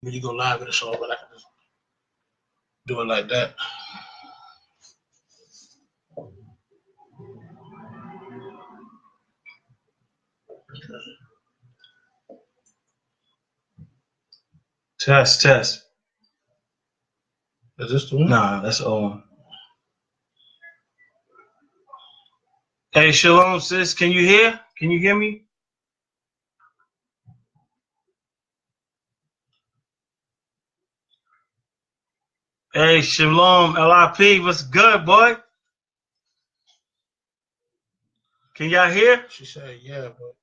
When you go live in the show, but I can just do it like that. Test. Is this the one? Nah, that's on. Hey, Shalom, sis. Can you hear? Can you hear me? Hey, Shalom, LIP. What's good, boy? Can y'all hear? She said, yeah, but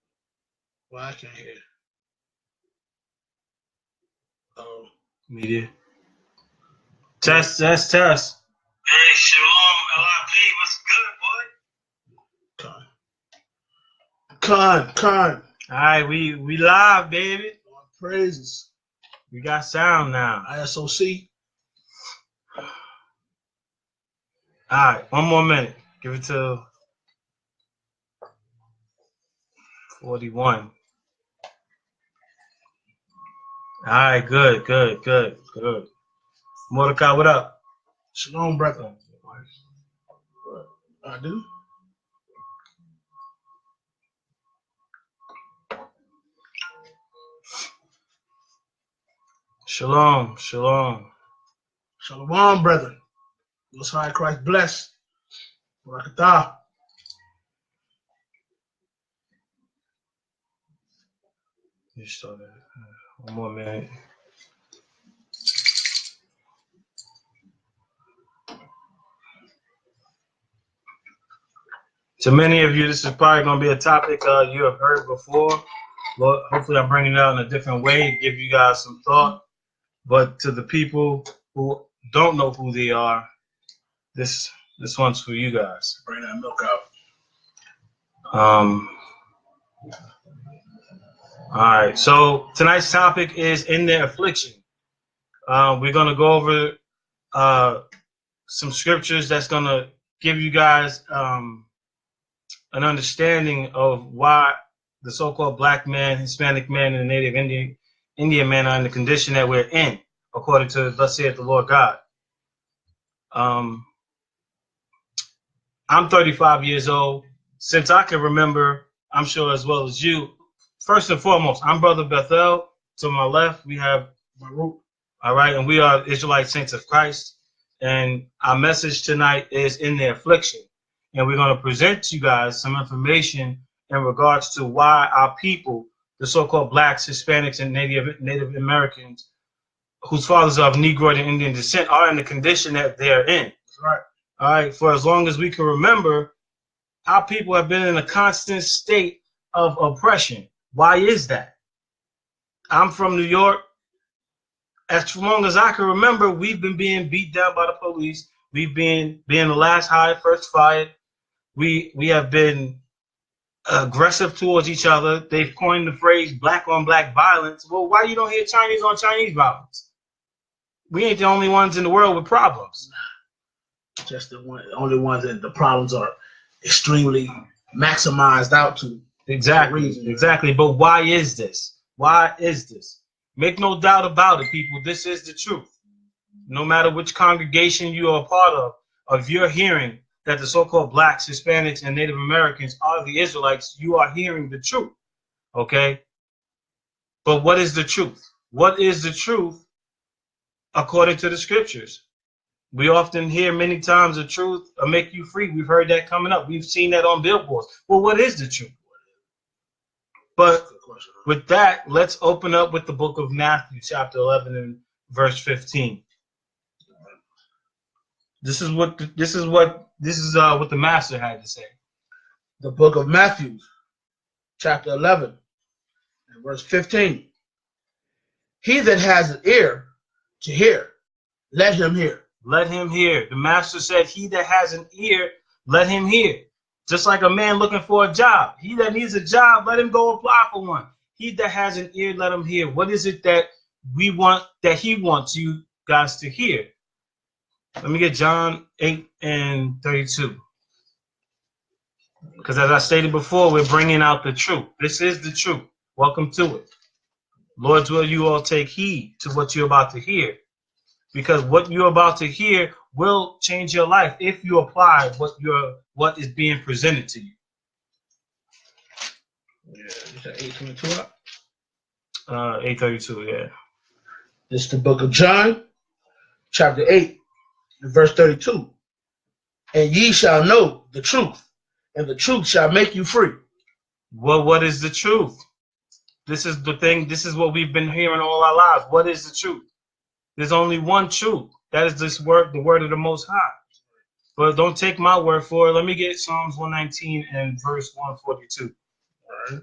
well, I can't hear. Media. Test. Hey, Shalom, LIP. What's good, boy? Con. All right, we live, baby. Lord praises. We got sound now. ISOC. All right, one more minute. Give it to 41. All right, good. Mordecai, what up? Shalom, brother. I do. Shalom. Shalom, brethren. Most High Christ bless. Barakatah. You started. One more minute. To many of you, this is probably going to be a topic you have heard before. Well, hopefully I'm bringing it out in a different way to give you guys some thought. But to the people who don't know who they are, this one's for you guys. Bring that milk out. All right. So tonight's topic is in their affliction. We're going to go over some scriptures that's going to give you guys an understanding of why the so-called black man, Hispanic man, and the native Indian man are in the condition that we're in, according to thus saith the Lord God. I'm 35 years old. Since I can remember, I'm sure as well as you, first and foremost, I'm Brother Bethel. To my left, we have Baruch. All right, and we are Israelite saints of Christ. And our message tonight is in their affliction. And we're going to present to you guys some information in regards to why our people, the so-called blacks, Hispanics, and Native Americans, whose fathers are of Negroid and Indian descent, are in the condition that they are in. That's right. All right. For as long as we can remember, our people have been in a constant state of oppression. Why is that? I'm from New York. As long as I can remember, we've been being beat down by the police. We've been being the last hired, first fired. We have been aggressive towards each other. They've coined the phrase black on black violence. Well, why you don't hear Chinese on Chinese violence? We ain't the only ones in the world with problems. Just the only ones that the problems are extremely maximized out to. Exactly. But why is this? Make no doubt about it, people. This is the truth. No matter which congregation you are a part of you're hearing that the so-called blacks, Hispanics, and Native Americans are the Israelites, you are hearing the truth, okay? But what is the truth? What is the truth according to the scriptures? We often hear many times the truth will make you free. We've heard that coming up. We've seen that on billboards. Well, what is the truth? But with that, let's open up with the book of Matthew, chapter 11 and verse 15. This is what the master had to say. The book of Matthew, chapter 11, and verse 15. He that has an ear to hear, let him hear. Let him hear. The master said, he that has an ear, let him hear. Just like a man looking for a job. He that needs a job, let him go apply for one. He that has an ear, let him hear. What is it that we want, that he wants you guys to hear? Let me get John 8 and 32. Because as I stated before, we're bringing out the truth. This is the truth. Welcome to it. Lord's will you all take heed to what you're about to hear, because what you're about to hear will change your life if you apply what is being presented to you. Yeah, you said 8:22. 8:32. Yeah. This is the book of John, chapter 8, and verse 32. And ye shall know the truth, and the truth shall make you free. Well, what is the truth? This is the thing. This is what we've been hearing all our lives. What is the truth? There's only one truth. That is this word, the word of the Most High. But don't take my word for it. Let me get Psalms 119 and verse 142. All right.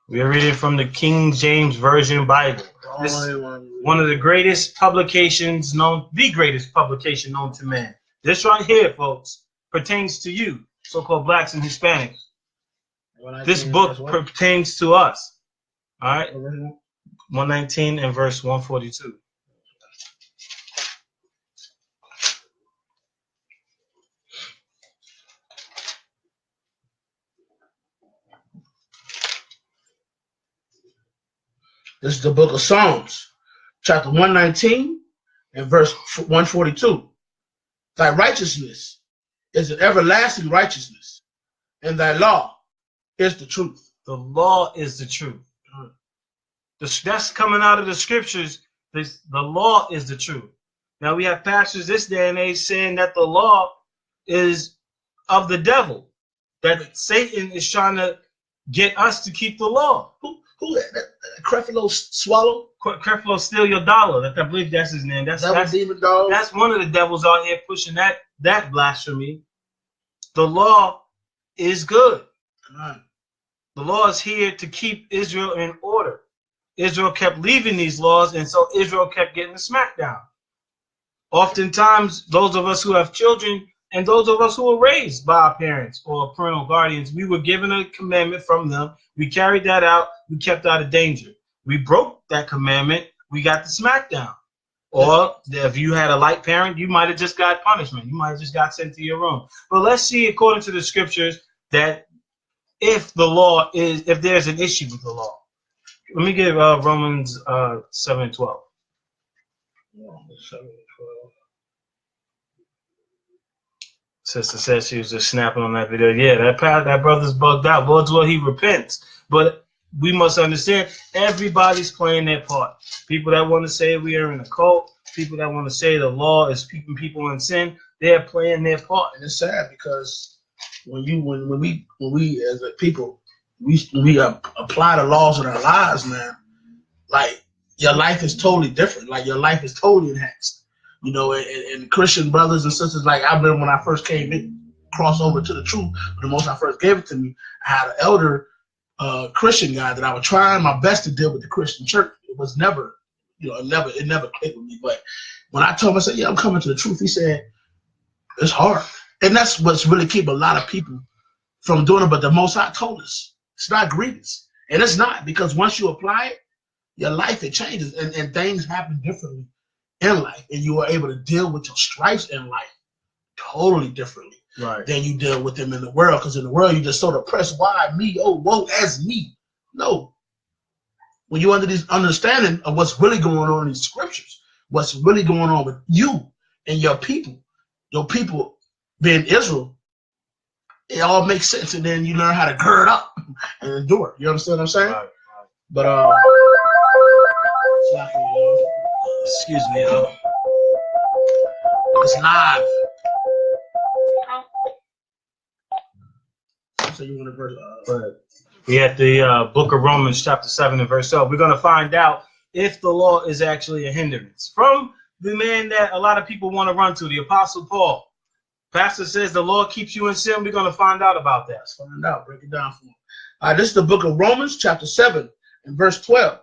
We are reading from the King James Version Bible. This is one of the greatest publications known, the greatest publication known to man. This right here, folks, pertains to you, so-called blacks and Hispanics. This book pertains to us. All right? 119 and verse 142. This is the book of Psalms, chapter 119 and verse 142. Thy righteousness is an everlasting righteousness, and thy law is the truth. The law is the truth. That's coming out of the scriptures. The law is the truth. Now we have pastors this day and age saying that the law is of the devil, that Satan is trying to get us to keep the law. Who that Creflo Swallow? Creflo steal your dollar. I believe that's his name. That's demon dog. That's one of the devils out here pushing that blasphemy. The law is good. The law is here to keep Israel in order. Israel kept leaving these laws, and so Israel kept getting the smackdown. Oftentimes, those of us who have children and those of us who were raised by our parents or parental guardians, we were given a commandment from them. We carried that out. We kept out of danger. We broke that commandment. We got the smackdown. Or if you had a light parent, you might have just got punishment. You might have just got sent to your room. But let's see, according to the scriptures, that if there's an issue with the law. Let me give Romans 7:12. Romans 7:12. Sister said she was just snapping on that video. Yeah, that brother's bugged out. Lord's will, he repents. But we must understand, everybody's playing their part. People that want to say we are in a cult, people that want to say the law is keeping people in sin, they're playing their part. And it's sad because when we as a people, we apply the laws in our lives, man, like your life is totally different. Like your life is totally enhanced. You know, and Christian brothers and sisters, like I remember when I first came in, crossed over to the truth, the most I first gave it to me, I had an elder Christian guy that I was trying my best to deal with the Christian church. It was never, it never clicked with me. But when I told him, I said, yeah, I'm coming to the truth, he said, it's hard. And that's what's really keeping a lot of people from doing it. But the Most High told us, it's not grievous. And it's not, because once you apply it, your life, it changes and things happen differently in life, and you are able to deal with your strifes in life totally differently than you deal with them in the world. Because in the world, you just so depressed. Why me? Oh, woe as me. No. When you're under this understanding of what's really going on in these scriptures, what's really going on with you and your people being Israel, it all makes sense. And then you learn how to gird up and endure. You understand what I'm saying? Right. But excuse me, it's live. So you want to verse? We at the book of Romans, chapter 7 and verse 12. We're going to find out if the law is actually a hindrance. From the man that a lot of people want to run to, the Apostle Paul. Pastor says the law keeps you in sin. We're going to find out about that. Let's find out. Break it down for him. This is the book of Romans, chapter 7 and verse 12.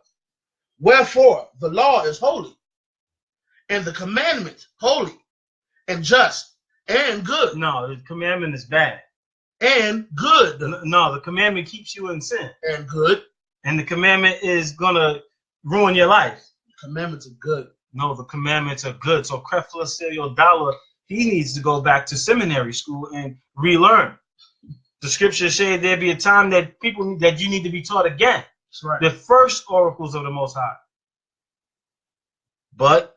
Wherefore the law is holy, and the commandment holy and just and good. No, the commandment is bad. and good. No, the commandment keeps you in sin. And good. And the commandment is going to ruin your life. The commandments are good. No, the commandments are good. So Creflo Dollar, he needs to go back to seminary school and relearn. The scriptures say there be a time that you need to be taught again. That's right. The first oracles of the Most High. But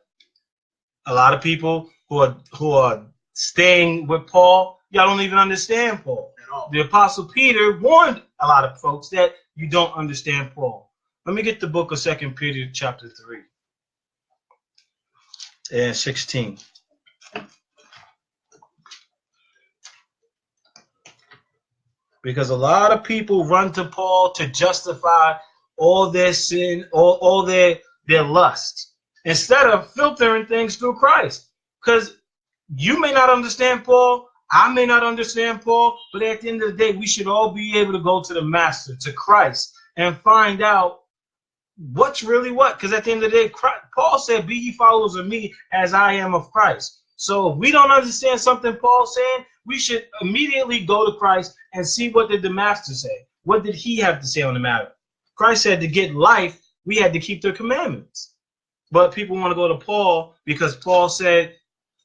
a lot of people who are staying with Paul, y'all don't even understand Paul. At all. The Apostle Peter warned a lot of folks that you don't understand Paul. Let me get the book of 2 Peter chapter 3 and 16. Because a lot of people run to Paul to justify all their sin, all their lust, instead of filtering things through Christ. Because you may not understand Paul, I may not understand Paul, but at the end of the day, we should all be able to go to the Master, to Christ, and find out what's really what. Because at the end of the day, Paul said, be ye followers of me as I am of Christ. So if we don't understand something Paul's saying, we should immediately go to Christ and see what did the Master say. What did he have to say on the matter? Christ said to get life, we had to keep the commandments. But people want to go to Paul because Paul said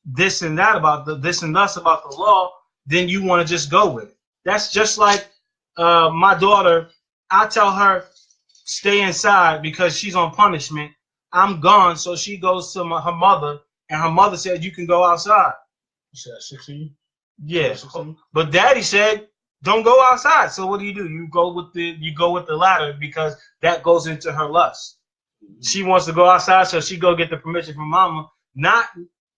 this and that about this and thus about the law, then you want to just go with it. That's just like my daughter. I tell her, stay inside because she's on punishment. I'm gone, so she goes to her mother, and her mother said, you can go outside. You said 16? Yeah, 16? But daddy said, don't go outside. So what do? You go with the latter because that goes into her lust. Mm-hmm. She wants to go outside, so she go get the permission from mama, not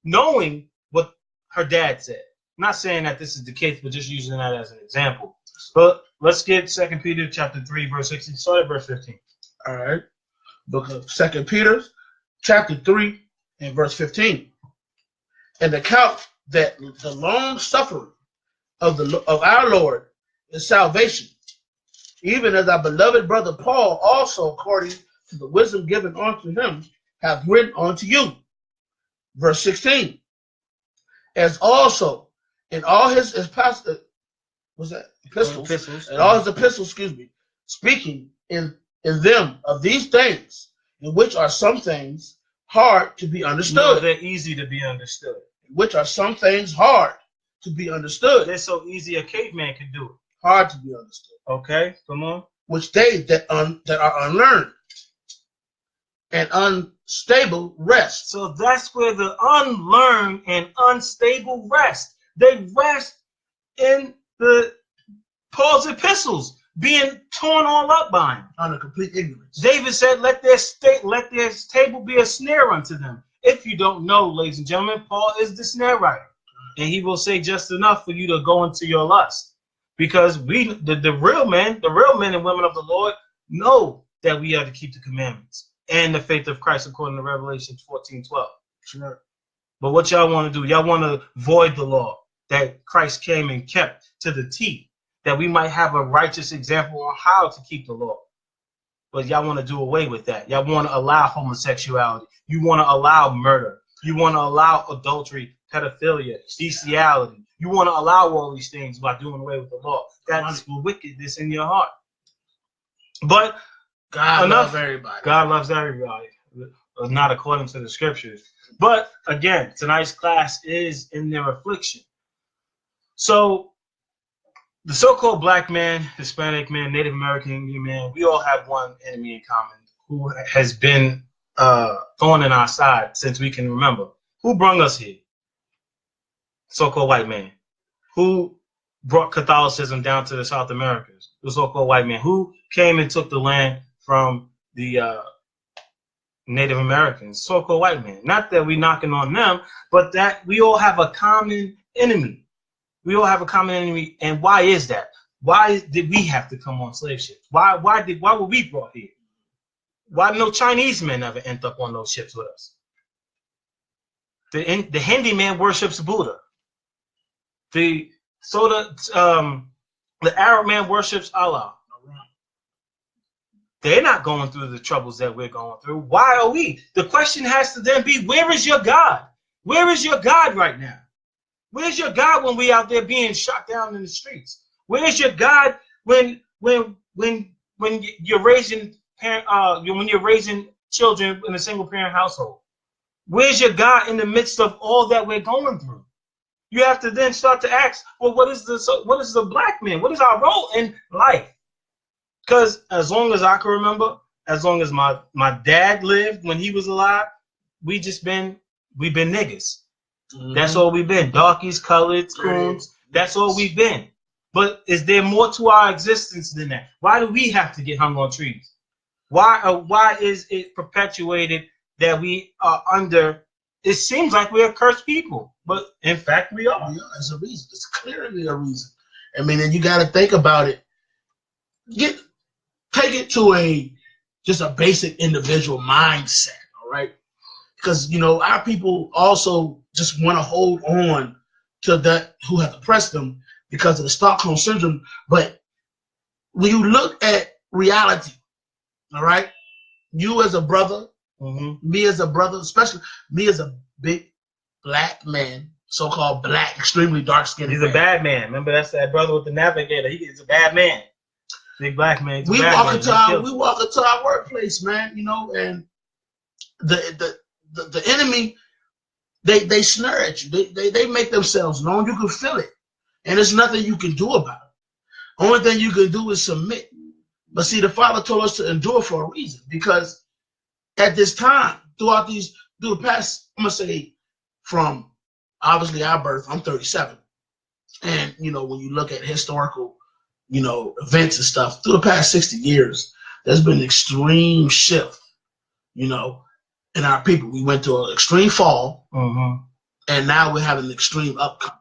knowing what her dad said. I'm not saying that this is the case, but just using that as an example. But let's get 2 Peter chapter 3, verse 16. Start at verse 15. All right. Book of 2 Peter chapter 3 and verse 15. And account that the long suffering of our Lord is salvation, even as our beloved brother Paul also, according to the wisdom given unto him, hath written unto you. Verse 16. As also in all his epistles, and all his epistles, speaking in them of these things, in which are some things hard to be understood. No, they're easy to be understood. Which are some things hard to be understood. They're so easy a caveman can do it. Hard to be understood. Okay, come on. Which they that are unlearned and unstable rest. So that's where the unlearned and unstable rest. They rest in Paul's epistles, being torn all up by him. Under complete ignorance. David said, let their table be a snare unto them. If you don't know, ladies and gentlemen, Paul is the snare writer. And he will say just enough for you to go into your lust. Because the real men and women of the Lord know that we have to keep the commandments and the faith of Christ according to Revelation 14:12. Sure. But what y'all want to do? Y'all want to void the law that Christ came and kept to the T, that we might have a righteous example on how to keep the law. But y'all want to do away with that. Y'all want to allow homosexuality. You want to allow murder. You want to allow adultery, pedophilia, bestiality. You want to allow all these things by doing away with the law. That's wickedness in your heart. But God loves everybody. God loves everybody, not according to the scriptures. But again, tonight's class is in their affliction. So the so-called black man, Hispanic man, Native American man, we all have one enemy in common who has been thorn in our side since we can remember. Who brought us here? So-called white man. Who brought Catholicism down to the South Americas? The so-called white man. Who came and took the land from the Native Americans? So-called white man. Not that we're knocking on them, but that we all have a common enemy. We all have a common enemy. And why is that? Why did we have to come on slave ships? Why were we brought here? Why no Chinese men ever end up on those ships with us? The Hindi man worships Buddha. The Arab man worships Allah. They're not going through the troubles that we're going through. Why are we? The question has to then be, where is your God? Where is your God right now? Where's your God when we out there being shot down in the streets? Where's your God when you're raising when you're raising children in a single parent household? Where's your God in the midst of all that we're going through? You have to then start to ask, well, what is the black man? What is our role in life? Because as long as I can remember, as long as my dad lived when he was alive, we've been niggas. Mm-hmm. That's all we've been. Darkies, coloreds, coons. That's all we've been. But is there more to our existence than that? Why do we have to get hung on trees? Why is it perpetuated that we are under? It seems like we're a cursed people, but in fact we are. Yeah, it's a reason. It's clearly a reason. I mean, and you got to think about it. Take it to just a basic individual mindset, all right? Because, our people also just want to hold on to that who have oppressed them because of the Stockholm syndrome. But when you look at reality, all right, you as a brother, me as a brother, especially me as a big black man, so-called black, extremely dark-skinned. He's a bad man. Remember, that's that brother with the navigator. He's a bad man. Big black man. We walk into our workplace, man, and the enemy, they snare at you. They make themselves known. You can feel it. And there's nothing you can do about it. Only thing you can do is submit. But see, the Father told us to endure for a reason, because at this time, through the past, I'm gonna say, from obviously our birth, I'm 37. And when you look at historical events and stuff, through the past 60 years, there's been an extreme shift, in our people. We went to an extreme fall, and now we're having an extreme upcoming.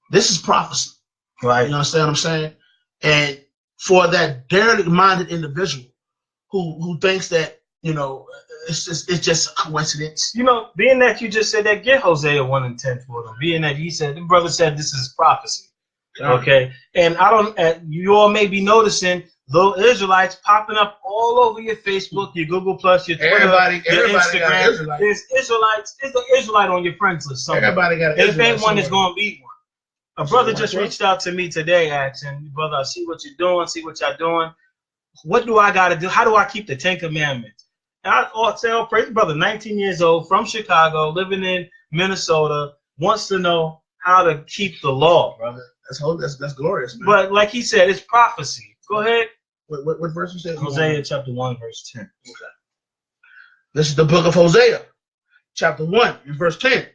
This is prophecy. Right. You understand what I'm saying? And for that derelict-minded individual who thinks that, it's just a coincidence. Being that you just said that, get Hosea 1:10 for them. Being that the brother said this is prophecy. Okay, and you all may be noticing little Israelites popping up all over your Facebook, your Google Plus, your Twitter, your Instagram. There's Israelites. There's an Israelite on your friends list somewhere. Everybody got an Israelite. If ain't one, is going to be one. A brother just reached out to me today asking, brother, I see what you're doing, see what y'all doing. What do I got to do? How do I keep the 10 Commandments? And I say, praise brother, 19 years old, from Chicago, living in Minnesota, wants to know how to keep the law, brother. That's glorious, man. But like he said, it's prophecy. Go ahead. What verse you said? Hosea chapter 1, verse 10. Okay. This is the book of Hosea, chapter 1, and verse 10.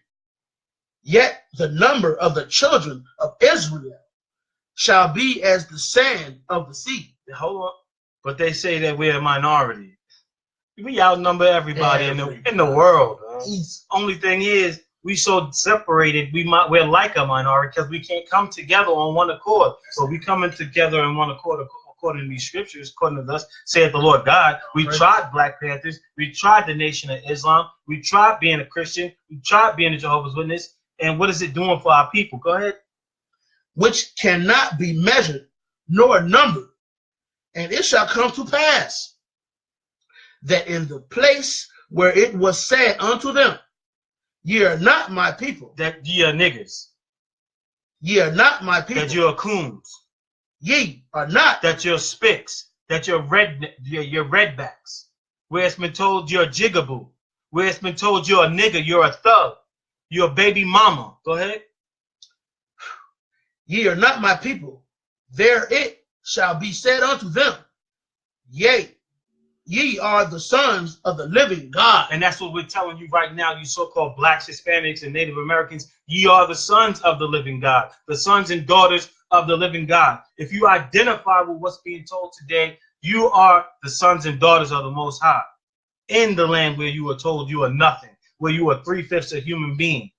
Yet the number of the children of Israel shall be as the sand of the sea. Hold on. But they say that we're a minority. We outnumber everybody in the world. Only thing is, we so separated, we're like a minority because we can't come together on one accord. So we coming together in one accord according to these scriptures, according to thus saith the Lord God. We tried Black Panthers, we tried the Nation of Islam, we tried being a Christian, we tried being a Jehovah's Witness, and what is it doing for our people? Go ahead. Which cannot be measured nor numbered, and it shall come to pass that in the place where it was said unto them, ye are not my people. That ye are niggers. Ye are not my people. That you're coons. Ye are not. That you're spicks. That you're redbacks. Where it's been told you're a jigaboo. Where it's been told you're a nigger, you're a thug. You're a baby mama. Go ahead. Ye are not my people. There it shall be said unto them, yea, ye are the sons of the living God. And that's what we're telling you right now, you so-called blacks, Hispanics, and Native Americans. Ye are the sons of the living God, the sons and daughters of the living God. If you identify with what's being told today, you are the sons and daughters of the Most High in the land where you were told you are nothing, where you are 3/5 a human being.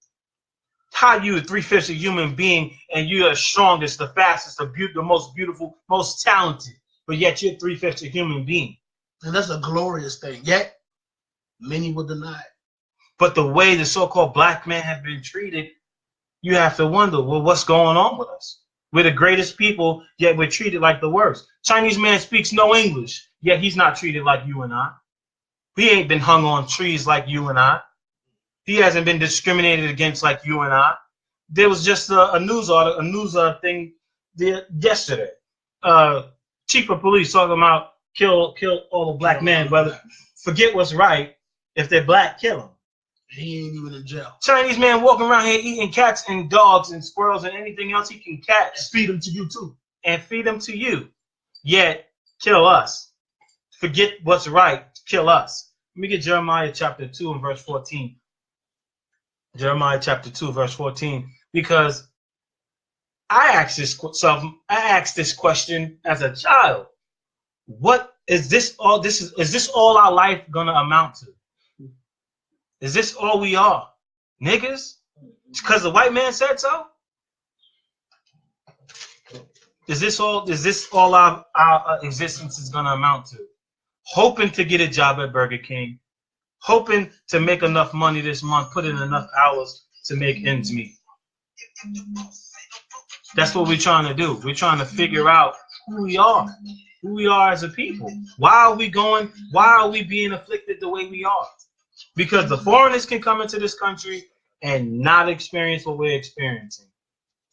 How you a 3/5 a human being and you're the strongest, the fastest, the most beautiful, most talented, but yet you're 3/5 a human being. And that's a glorious thing. Yet, many will deny it. But the way the so-called black man has been treated, you have to wonder, well, what's going on with us? We're the greatest people, yet we're treated like the worst. Chinese man speaks no English, yet he's not treated like you and I. He ain't been hung on trees like you and I. He hasn't been discriminated against like you and I. There was just a news article, thing yesterday. Chief of police talking about kill all the black men, brother. Forget what's right. If they're black, kill them. He ain't even in jail. Chinese man walking around here eating cats and dogs and squirrels and anything else he can catch. And feed them to you too. And feed them to you. Yet kill us. Forget what's right. Kill us. Let me get Jeremiah chapter 2 and verse 14. Jeremiah chapter 2 verse 14. Because I asked this question as a child. What is this all? Is this all our life gonna amount to? Is this all we are, niggas? Because the white man said so. Is this all our existence is gonna amount to? Hoping to get a job at Burger King, hoping to make enough money this month, put in enough hours to make ends meet. That's what we're trying to do. We're trying to figure out who we are as a people. Why are we being afflicted the way we are? Because the foreigners can come into this country and not experience what we're experiencing.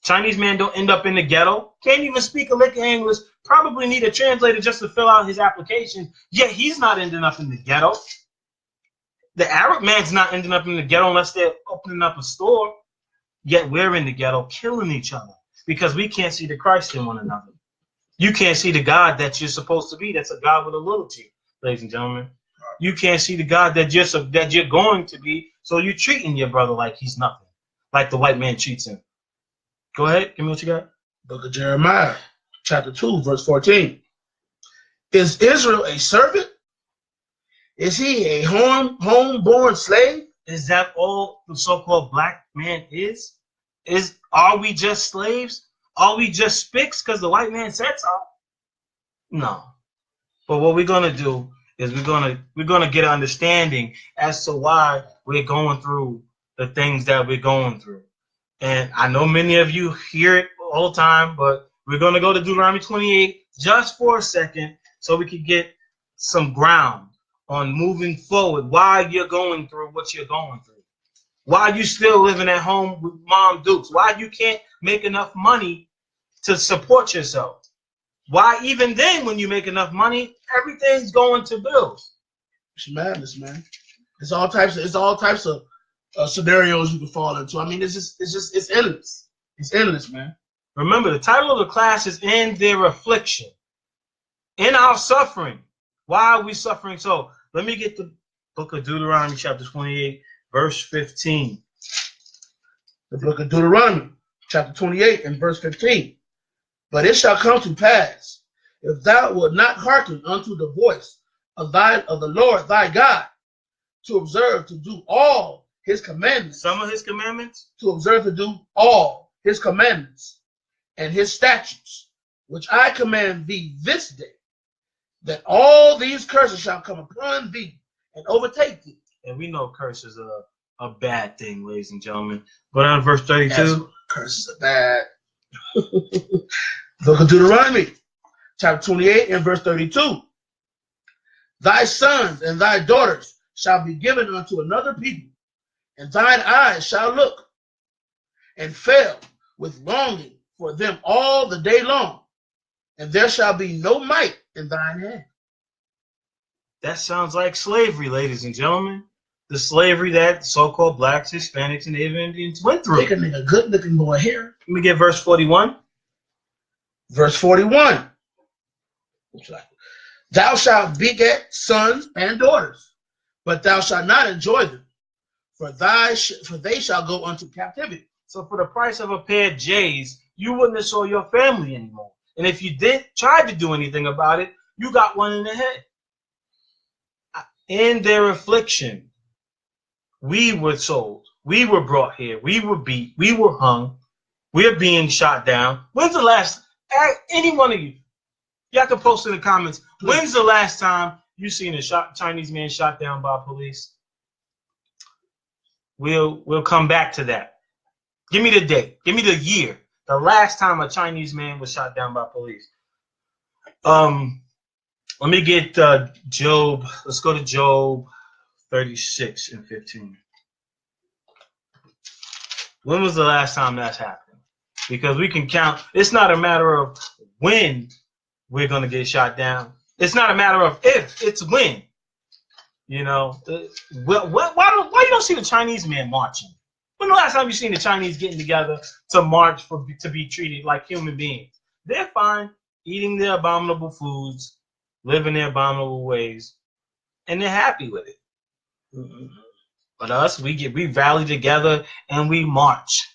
Chinese man don't end up in the ghetto, can't even speak a lick of English, probably need a translator just to fill out his application, yet he's not ending up in the ghetto. The Arab man's not ending up in the ghetto unless they're opening up a store, yet we're in the ghetto killing each other because we can't see the Christ in one another. You can't see the God that you're supposed to be. That's a God with a little g, ladies and gentlemen. You can't see the God that you're going to be, so you're treating your brother like he's nothing, like the white man treats him. Go ahead, give me what you got. Book of Jeremiah, chapter 2, verse 14. Is Israel a servant? Is he a home-born slave? Is that all the so-called black man is? Are we just slaves? Are we just spicks because the white man said so? No. But what we're gonna do is we're gonna get an understanding as to why we're going through the things that we're going through. And I know many of you hear it all the time, but we're gonna go to Deuteronomy 28 just for a second so we can get some ground on moving forward. Why you're going through what you're going through. Why you still living at home with Mom Dukes? Why you can't make enough money to support yourself? Why even then when you make enough money, everything's going to bills? It's madness, man. It's all types of scenarios you can fall into. I mean, it's endless. It's endless, man. Remember, the title of the class is In Their Affliction. In our suffering. Why are we suffering so? Let me get the book of Deuteronomy chapter 28, verse 15. The book of Deuteronomy chapter 28 and verse 15. But it shall come to pass, if thou wilt not hearken unto the voice of the Lord thy God, to observe to do all his commandments. Some of his commandments? To observe to do all his commandments and his statutes, which I command thee this day, that all these curses shall come upon thee and overtake thee. And we know curses are a bad thing, ladies and gentlemen. Go down to verse 32. Yes, curses are bad. Book of Deuteronomy, chapter 28 and verse 32. Thy sons and thy daughters shall be given unto another people, and thine eyes shall look and fail with longing for them all the day long, and there shall be no might in thine hand. That sounds like slavery, ladies and gentlemen. The slavery that so-called blacks, Hispanics, and Native Indians went through. Take a nigga, good looking boy here. Let me get verse 41. Verse 41. Thou shalt beget sons and daughters, but thou shalt not enjoy them, for they shall go unto captivity. So for the price of a pair of J's, you wouldn't have saw your family anymore. And if you did try to do anything about it, you got one in the head. In their affliction, we were sold. We were brought here. We were beat. We were hung. We're being shot down. When's the last, any one of you, y'all can post in the comments, when's the last time you seen a Chinese man shot down by police? We'll come back to that. Give me the date. Give me the year. The last time a Chinese man was shot down by police. Let me get Job. Let's go to Job 36 and 15. When was the last time that's happened? because we can count. It's not a matter of when we're going to get shot down. It's not a matter of if, it's when. You know, why you don't see the Chinese man marching? When the last time you seen the Chinese getting together to march to be treated like human beings? They're fine eating their abominable foods, living their abominable ways, and they're happy with it. But us, we rally together and we march.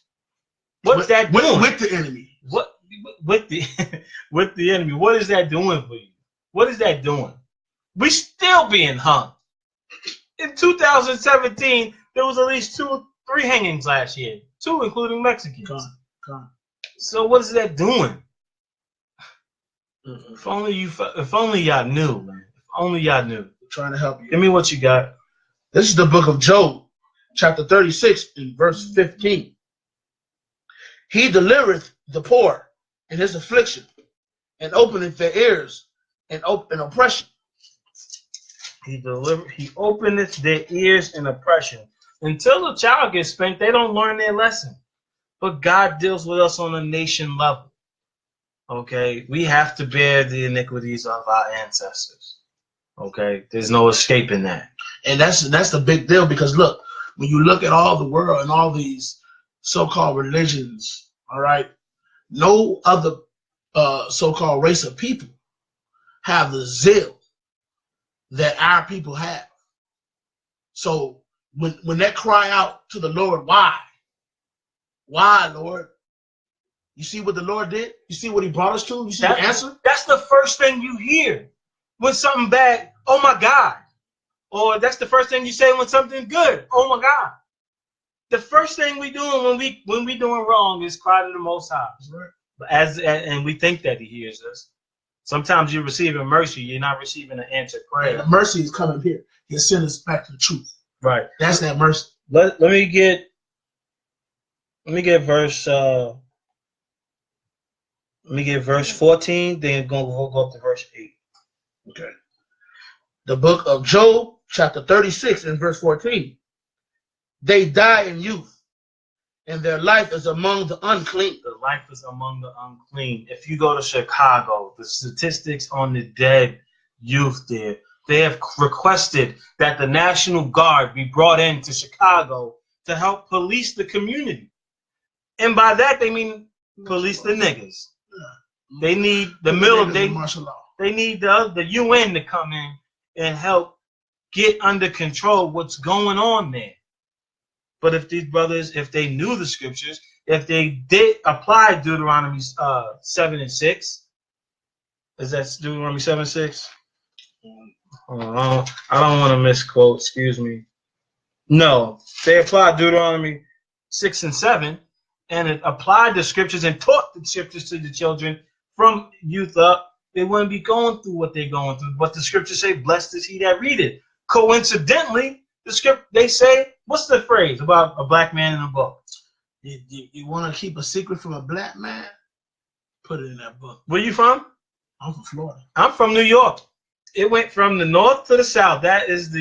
What's that doing? With the enemy. What with the enemy? What is that doing for you? What is that doing? We still being hung. In 2017, there was at least 2 or 3 hangings last year. 2, including Mexicans. Come. So what is that doing? If only y'all knew, man. If only y'all knew. I'm trying to help you. Give me what you got. This is the book of Job, chapter 36, and verse 15. He delivereth the poor in his affliction, and openeth their ears in oppression. He openeth their ears in oppression. Until the child gets spanked, they don't learn their lesson. But God deals with us on a nation level. Okay, we have to bear the iniquities of our ancestors. Okay, there's no escaping that. And that's the big deal, because look, when you look at all the world and all these so-called religions, all right, no other so-called race of people have the zeal that our people have. So when they cry out to the Lord, why, Lord? You see what the Lord did? You see what he brought us to? You see the answer? That's the first thing you hear when something bad. Oh my God. Or that's the first thing you say when something's good. Oh my God. The first thing we doing when we doing wrong is cry to the Most High. Right. And we think that he hears us. Sometimes you're receiving mercy, you're not receiving an answered prayer. And the mercy is coming here. He'll send us back to the truth. Right. That's that mercy. Let me get verse. Let me get verse 14. Then we'll go up to verse 8. Okay. The book of Job, chapter 36, and verse 14. They die in youth, and their life is among the unclean. The life is among the unclean. If you go to Chicago, the statistics on the dead youth there, they have requested that the National Guard be brought into Chicago to help police the community. And by that, they mean police the niggas. They need the they need the UN to come in and help get under control what's going on there. But if these brothers, if they knew the scriptures, if they did apply Deuteronomy 7 and 6, is that Deuteronomy 7:6? I don't want to misquote. Excuse me. No, they applied Deuteronomy 6 and 7, and it applied the scriptures and taught the scriptures to the children from youth up. They wouldn't be going through what they're going through. But the scriptures say, "Blessed is he that readeth." Coincidentally, the script they say, what's the phrase about a black man in a book? You want to keep a secret from a black man? Put it in that book. Where you from? I'm from Florida. I'm from New York. It went from the north to the south. That is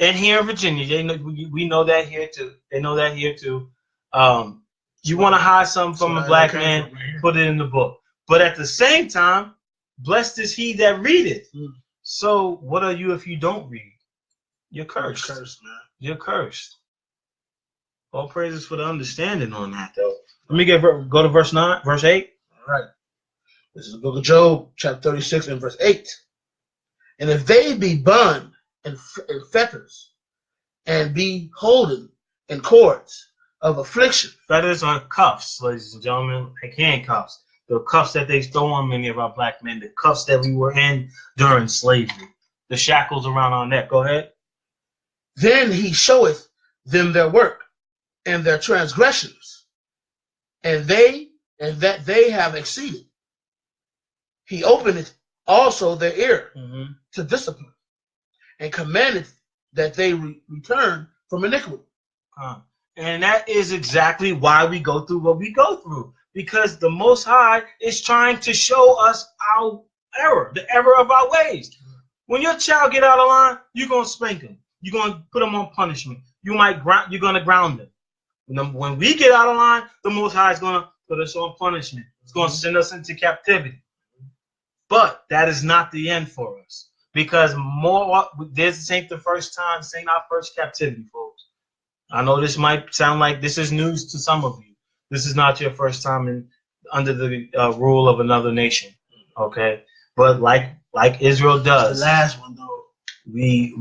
and here in Virginia, we know that here too. They know that here too. You want to hide something from a black man, put it in the book. But at the same time, blessed is he that readeth. So what are you if you don't read? You're cursed. You're cursed, man. You're cursed. All praises for the understanding on that, though. Let me go to verse 9, verse 8. All right. This is the book of Job, chapter 36, and verse 8. And if they be bound in fetters, and be holden in cords of affliction. Fetters are cuffs, ladies and gentlemen, like handcuffs. The cuffs that they throw on many of our black men, the cuffs that we were in during slavery, the shackles around our neck. Go ahead. Then he showeth them their work and their transgressions, and that they have exceeded. He openeth also their ear to discipline, and commandeth that they return from iniquity. And that is exactly why we go through what we go through, because the Most High is trying to show us our error, the error of our ways. When your child get out of line, you're gonna spank him. You're gonna put him on punishment. You're gonna ground him. When we get out of line, the Most High is gonna put us on punishment. It's going to send us into captivity. But that is not the end for us. Because this ain't the first time, this ain't our first captivity, folks. I know this might sound like this is news to some of you. This is not your first time under the rule of another nation, okay? But like Israel does, the last one though. We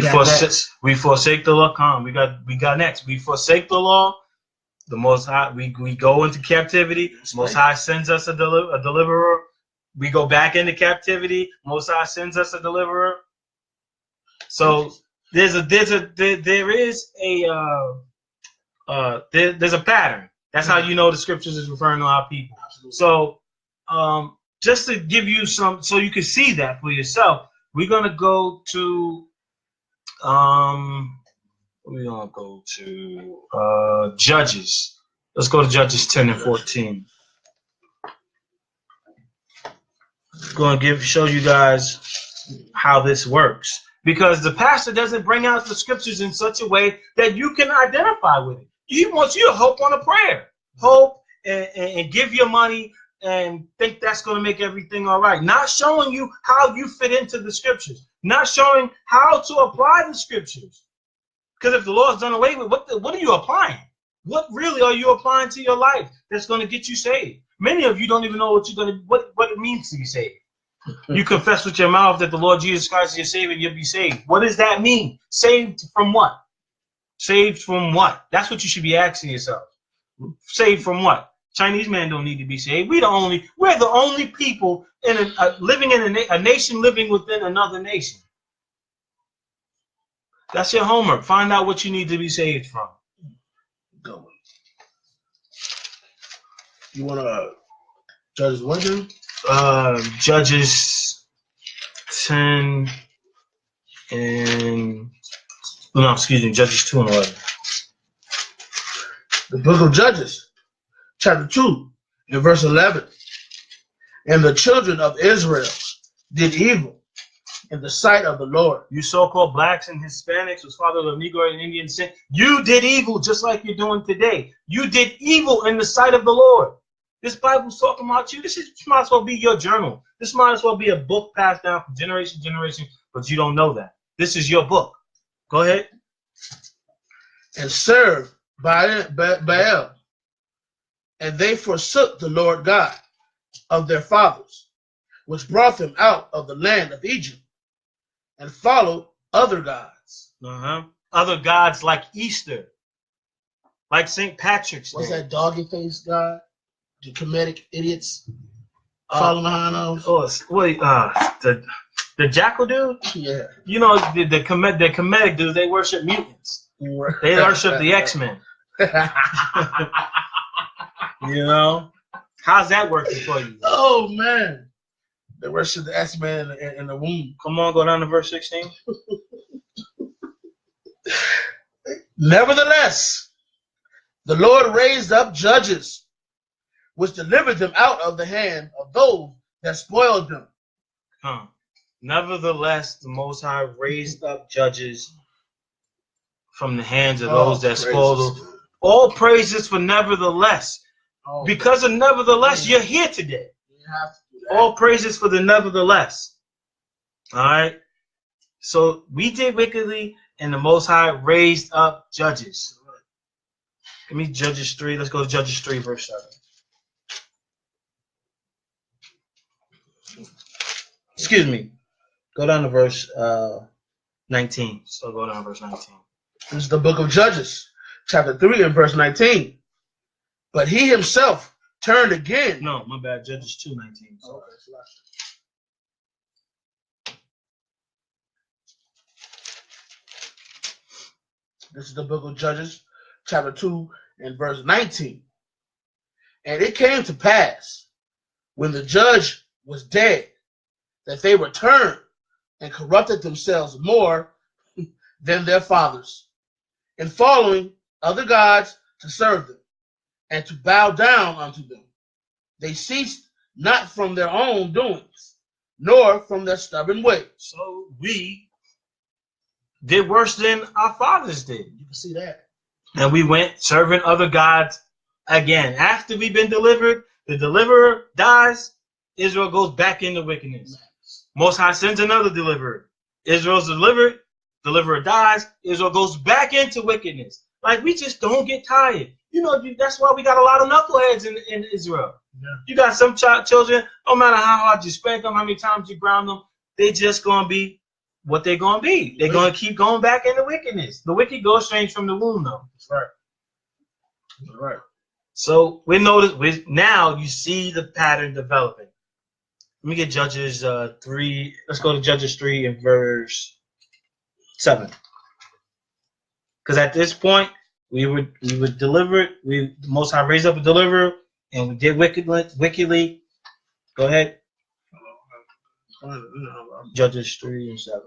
forsake the law. Come, we got next. We forsake the law. The Most High, we go into captivity. Most High sends us a deliverer. We go back into captivity. Most High sends us a deliverer. So there's a pattern. That's how you know the scriptures is referring to our people. So just to give you some, so you can see that for yourself, we're gonna go to Judges. Let's go to Judges 10 and 14. Going to show you guys how this works, because the pastor doesn't bring out the scriptures in such a way that you can identify with it. He wants you to hope on a prayer, hope and give your money and think that's going to make everything all right. Not showing you how you fit into the scriptures, not showing how to apply the scriptures. Because if the Lord's done away with, what are you applying? What really are you applying to your life that's going to get you saved? Many of you don't even know what it means to be saved. You confess with your mouth that the Lord Jesus Christ is your Savior, you'll be saved. What does that mean? Saved from what? Saved from what? That's what you should be asking yourself. Saved from what? Chinese man don't need to be saved. We're the only people living in a nation living within another nation. That's your homework. Find out what you need to be saved from. Go. You want to Judges what now? Judges 10 and Judges 2 and 11. The book of Judges, chapter 2, and verse 11. And the children of Israel did evil in the sight of the Lord. You so-called blacks and Hispanics, whose father of Negro and Indian sin, you did evil just like you're doing today. You did evil in the sight of the Lord. This Bible's talking about you. This might as well be your journal. This might as well be a book passed down from generation to generation, but you don't know that. This is your book. Go ahead. And served Baal. And they forsook the Lord God of their fathers, which brought them out of the land of Egypt, and followed other gods. Other gods like Easter, like St. Patrick's Day. What's that doggy-faced god? The Kemetic idiots following behind those. The jackal dude? Yeah. You know, the Kemetic dude, they worship mutants. They worship the X-Men. You know? How's that working for you? Oh, man. They worship the X-Men in the womb. Come on, go down to verse 16. Nevertheless, the Lord raised up judges, which delivered them out of the hand of those that spoiled them. Nevertheless, the Most High raised up judges from the hands of those that spoiled them. All praises for nevertheless. Because of nevertheless, you're here today. All praises for the nevertheless. All right. So we did wickedly, and the Most High raised up judges. Give me Judges 3. Let's go to Judges 3, verse 7. Excuse me. Go down to verse 19. So go down to verse 19. This is the book of Judges, chapter 3 and verse 19. But he himself turned again. No, my bad. Judges 2:19. Okay. This is the book of Judges, chapter 2 and verse 19. And it came to pass, when the judge was dead, that they returned and corrupted themselves more than their fathers, in following other gods to serve them, and to bow down unto them. They ceased not from their own doings, nor from their stubborn ways. So we did worse than our fathers did. You can see that. And we went serving other gods again. After we've been delivered, the deliverer dies, Israel goes back into wickedness. Most High sends another deliverer. Israel's delivered, deliverer dies, Israel goes back into wickedness. Like, we just don't get tired. You know, that's why we got a lot of knuckleheads in Israel. Yeah. You got some children, no matter how hard you spank them, how many times you ground them, they just going to be what they're going to be. They're going to keep going back into wickedness. The wicked go strange from the womb, though. That's right. That's right. So now you see the pattern developing. Let me get Judges 3. Let's go to Judges 3 and verse 7. Because at this point, we were delivered. The Most High raised up a deliverer, and we did wickedly. Go ahead. Judges 3 and 7.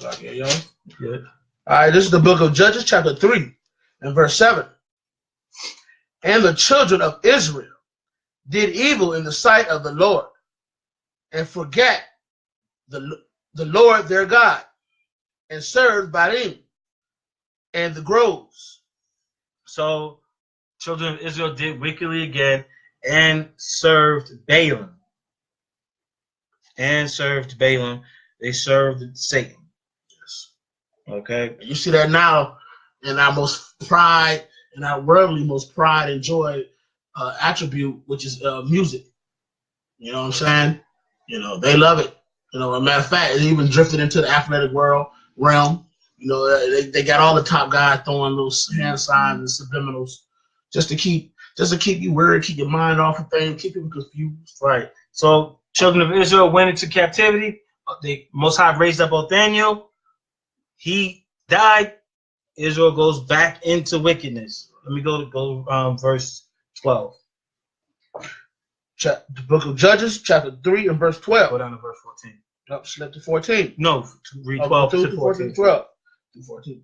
Okay, yo. Good. All right, this is the book of Judges, chapter 3, and verse 7. And the children of Israel did evil in the sight of the Lord, and forgat the Lord their God, and served Baalim and the groves. So, children of Israel did wickedly again, and served Baalim. They served Satan. Yes. Okay. You see that now in our most pride, in our worldly most pride and joy attribute, which is music. You know what I'm saying? You know, they love it. You know, as a matter of fact, it even drifted into the athletic realm. You know, they got all the top guys throwing those hand signs and subliminals just to keep you worried, keep your mind off of things, keep people confused. Right. So children of Israel went into captivity. The Most High raised up Othniel. He died. Israel goes back into wickedness. Let me go verse 12. The book of Judges, chapter 3 and verse 12. Go down to verse 14. Up, slip to 14. No, read 12 to 14. 12 to 14.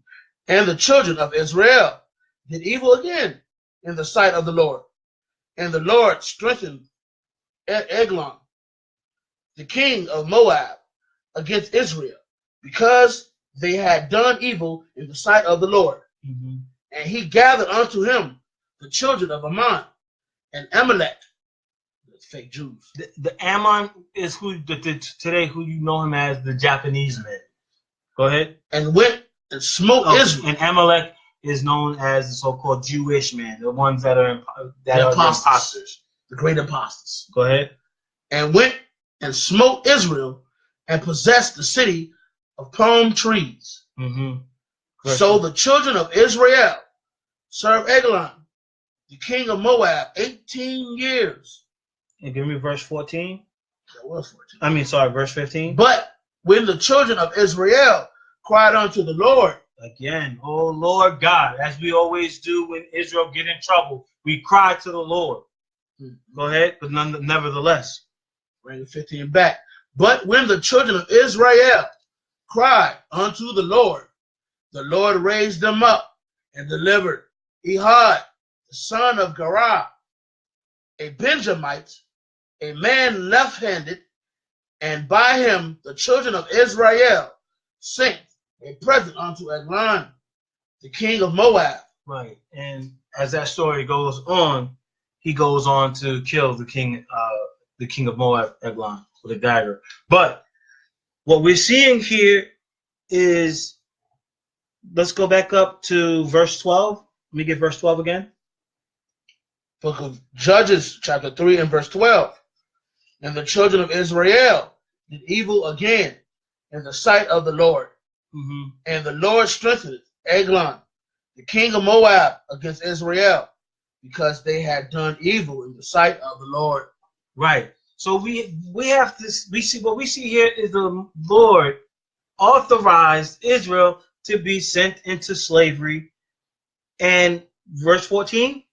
And the children of Israel did evil again in the sight of the Lord. And the Lord strengthened Eglon, the king of Moab, against Israel, because they had done evil in the sight of the Lord. Mm-hmm. And he gathered unto him the children of Ammon and Amalek, the fake Jews. The Ammon is today who you know him as, the Japanese man. Go ahead. And went and smote Israel. And Amalek is known as the so-called Jewish man, the ones that are imposters. The great imposters. Go ahead. And went and smote Israel and possessed the city of palm trees. Mm-hmm. So the children of Israel served Eglon, the king of Moab, 18 years. And give me verse 14. That was 14. Verse 15. But when the children of Israel cried unto the Lord. Again, oh Lord God, as we always do when Israel get in trouble, we cry to the Lord. Mm-hmm. Go ahead, but nevertheless. Bring 15 back. But when the children of Israel cried unto the Lord raised them up and delivered Ehud, the son of Gerah, a Benjamite, a man left-handed, and by him the children of Israel sent a present unto Eglon, the king of Moab. Right, and as that story goes on, he goes on to kill the king of Moab, Eglon, with a dagger. But what we're seeing here is, let's go back up to verse 12. Let me get verse 12 again. Book of Judges, chapter 3 and verse 12. And the children of Israel did evil again in the sight of the Lord. Mm-hmm. And the Lord strengthened Eglon, the king of Moab, against Israel, because they had done evil in the sight of the Lord. Right. So we have this. We see what we see here is the Lord authorized Israel to be sent into slavery. And verse 14.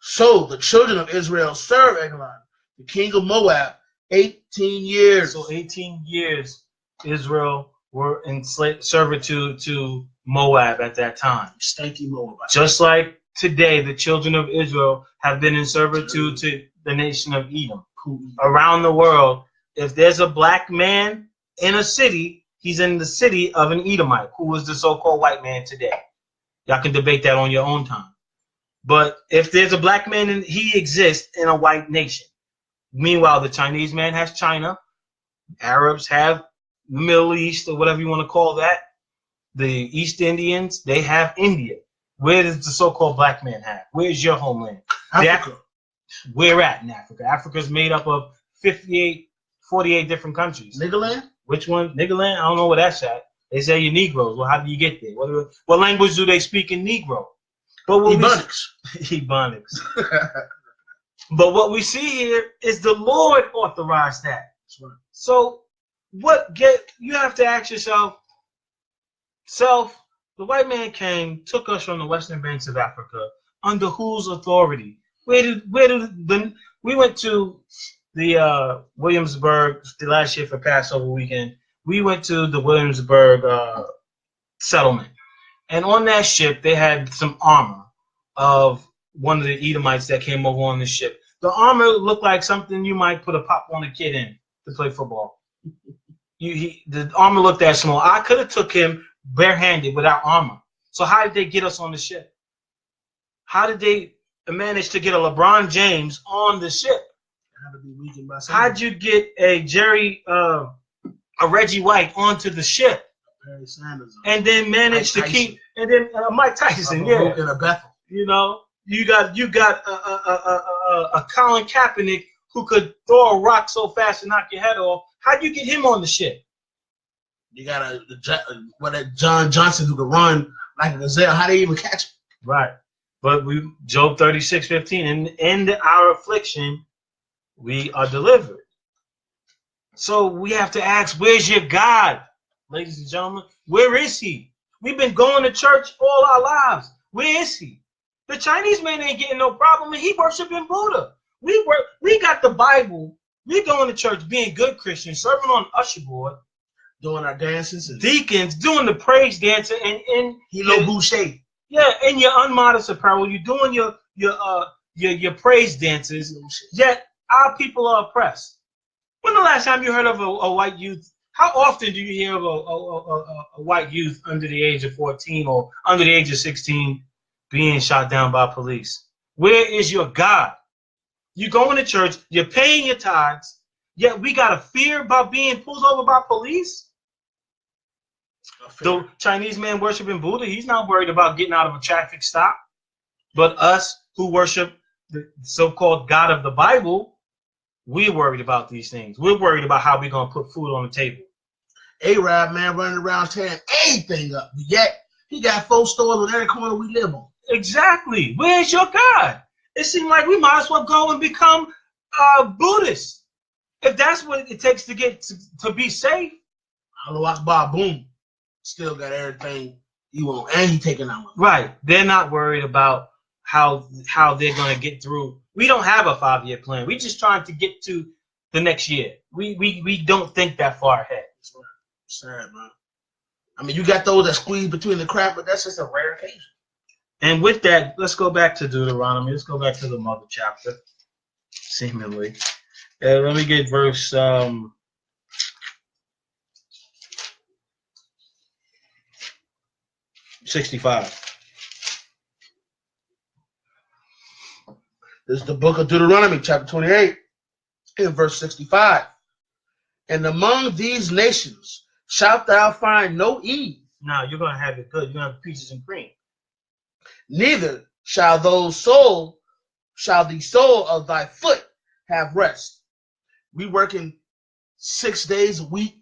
So the children of Israel served Eglon, the king of Moab, 18 years. So 18 years Israel were in servitude to Moab at that time. Stanky Moab. Just like today, the children of Israel have been in servitude to the nation of Edom. Around the world, if there's a black man in a city, he's in the city of an Edomite, who is the so-called white man today. Y'all can debate that on your own time. But if there's a black man and he exists in a white nation, meanwhile the Chinese man has China, Arabs have the Middle East or whatever you want to call that. The East Indians, they have India. Where does the so-called black man have? Where's your homeland? Africa. Where at in Africa? Africa's made up of 48 different countries. Niggerland? Which one? Niggerland? I don't know where that's at. They say you're Negroes. Well, how do you get there? What language do they speak in Negro? But Ebonics. Ebonics. But what we see here is the Lord authorized that. That's right. So you have to ask yourself, the white man came, took us from the western banks of Africa, under whose authority? We went to the Williamsburg the last year for Passover weekend. We went to the Williamsburg settlement, and on that ship they had some armor of one of the Edomites that came over on the ship. The armor looked like something you might put a pop on a kid in to play football. The armor looked that small. I could have took him barehanded without armor. So how did they get us on the ship? How did they manage to get a LeBron James on the ship? How'd you get a Reggie White onto the ship? And then manage to keep, and then Mike Tyson, yeah. In a Bethel. You know, you got a Colin Kaepernick who could throw a rock so fast and knock your head off. How'd you get him on the ship? You got a John Johnson who could run like a gazelle. How they even catch him? Right. But Job 36:15, in our affliction, we are delivered. So we have to ask, where's your God, ladies and gentlemen? Where is he? We've been going to church all our lives. Where is he? The Chinese man ain't getting no problem, and he worshiping Buddha. We got the Bible. We going to church, being good Christians, serving on the usher board, doing our dances, and deacons, doing the praise dancing, and Hilo Boucher. Yeah, in your unmodest apparel, you're doing your praise dances. Yet our people are oppressed. When the last time you heard of a white youth? How often do you hear of a white youth under the age of 14 or under the age of 16 being shot down by police? Where is your God? You're going to church, you're paying your tithes, yet we got a fear about being pulled over by police? The Chinese man worshiping Buddha, he's not worried about getting out of a traffic stop. But us who worship the so-called God of the Bible, we're worried about these things. We're worried about how we're going to put food on the table. Arab man running around tearing anything up, yet he got 4 stores in every corner we live on. Exactly. Where's your God? It seems like we might as well go and become Buddhists. If that's what it takes to get to be safe. Allah Akbar, boom. Still got everything you want, and he taking out money. Right. They're not worried about how they're going to get through. We don't have a 5-year plan. We're just trying to get to the next year. We don't think that far ahead. That's right. Sad, man. I mean, you got those that squeeze between the crap, but that's just a rare occasion. And with that, let's go back to Deuteronomy. Let's go back to the mother chapter, seemingly. Let me get verse 65. This is the book of Deuteronomy, chapter 28, in verse 65. And among these nations shalt thou find no ease. Now you're going to have it good. You're going to have peaches and cream. Neither shall the sole of thy foot have rest. We working 6 days a week.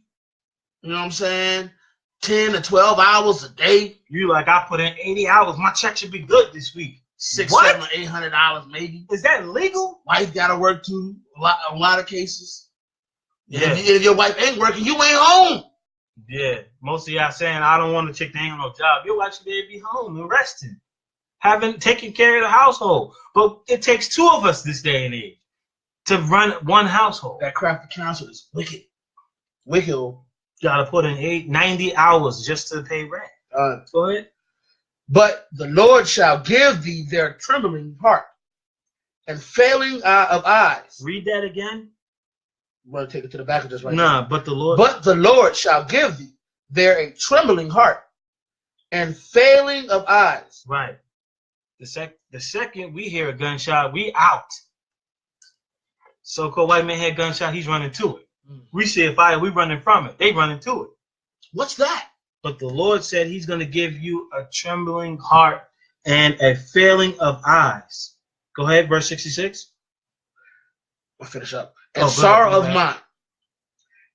You know what I'm saying? 10 to 12 hours a day. You like, I put in 80 hours. My check should be good this week. $600, $700, $800 maybe. Is that legal? Wife got to work too. A lot of cases. Yeah. If your wife ain't working, you ain't home. Yeah. Most of y'all saying, I don't want a chick that ain't on no job. Your wife should be home and resting, taking care of the household. But it takes 2 of us this day and age to run one household. That crafty counsel is wicked. Wicked. You got to put in 90 hours just to pay rent. Go ahead. But the Lord shall give thee their trembling heart and failing of eyes. Read that again. I'm going to take it to the back of this right now. Now. But the Lord. But the Lord shall give thee there a trembling heart and failing of eyes. Right. The second we hear a gunshot, we out. So-called white man had gunshot, he's running to it. We see a fire, we running from it. They running to it. What's that? But the Lord said he's going to give you a trembling heart and a failing of eyes. Go ahead, verse 66. I'll finish up. And sorrow of mind.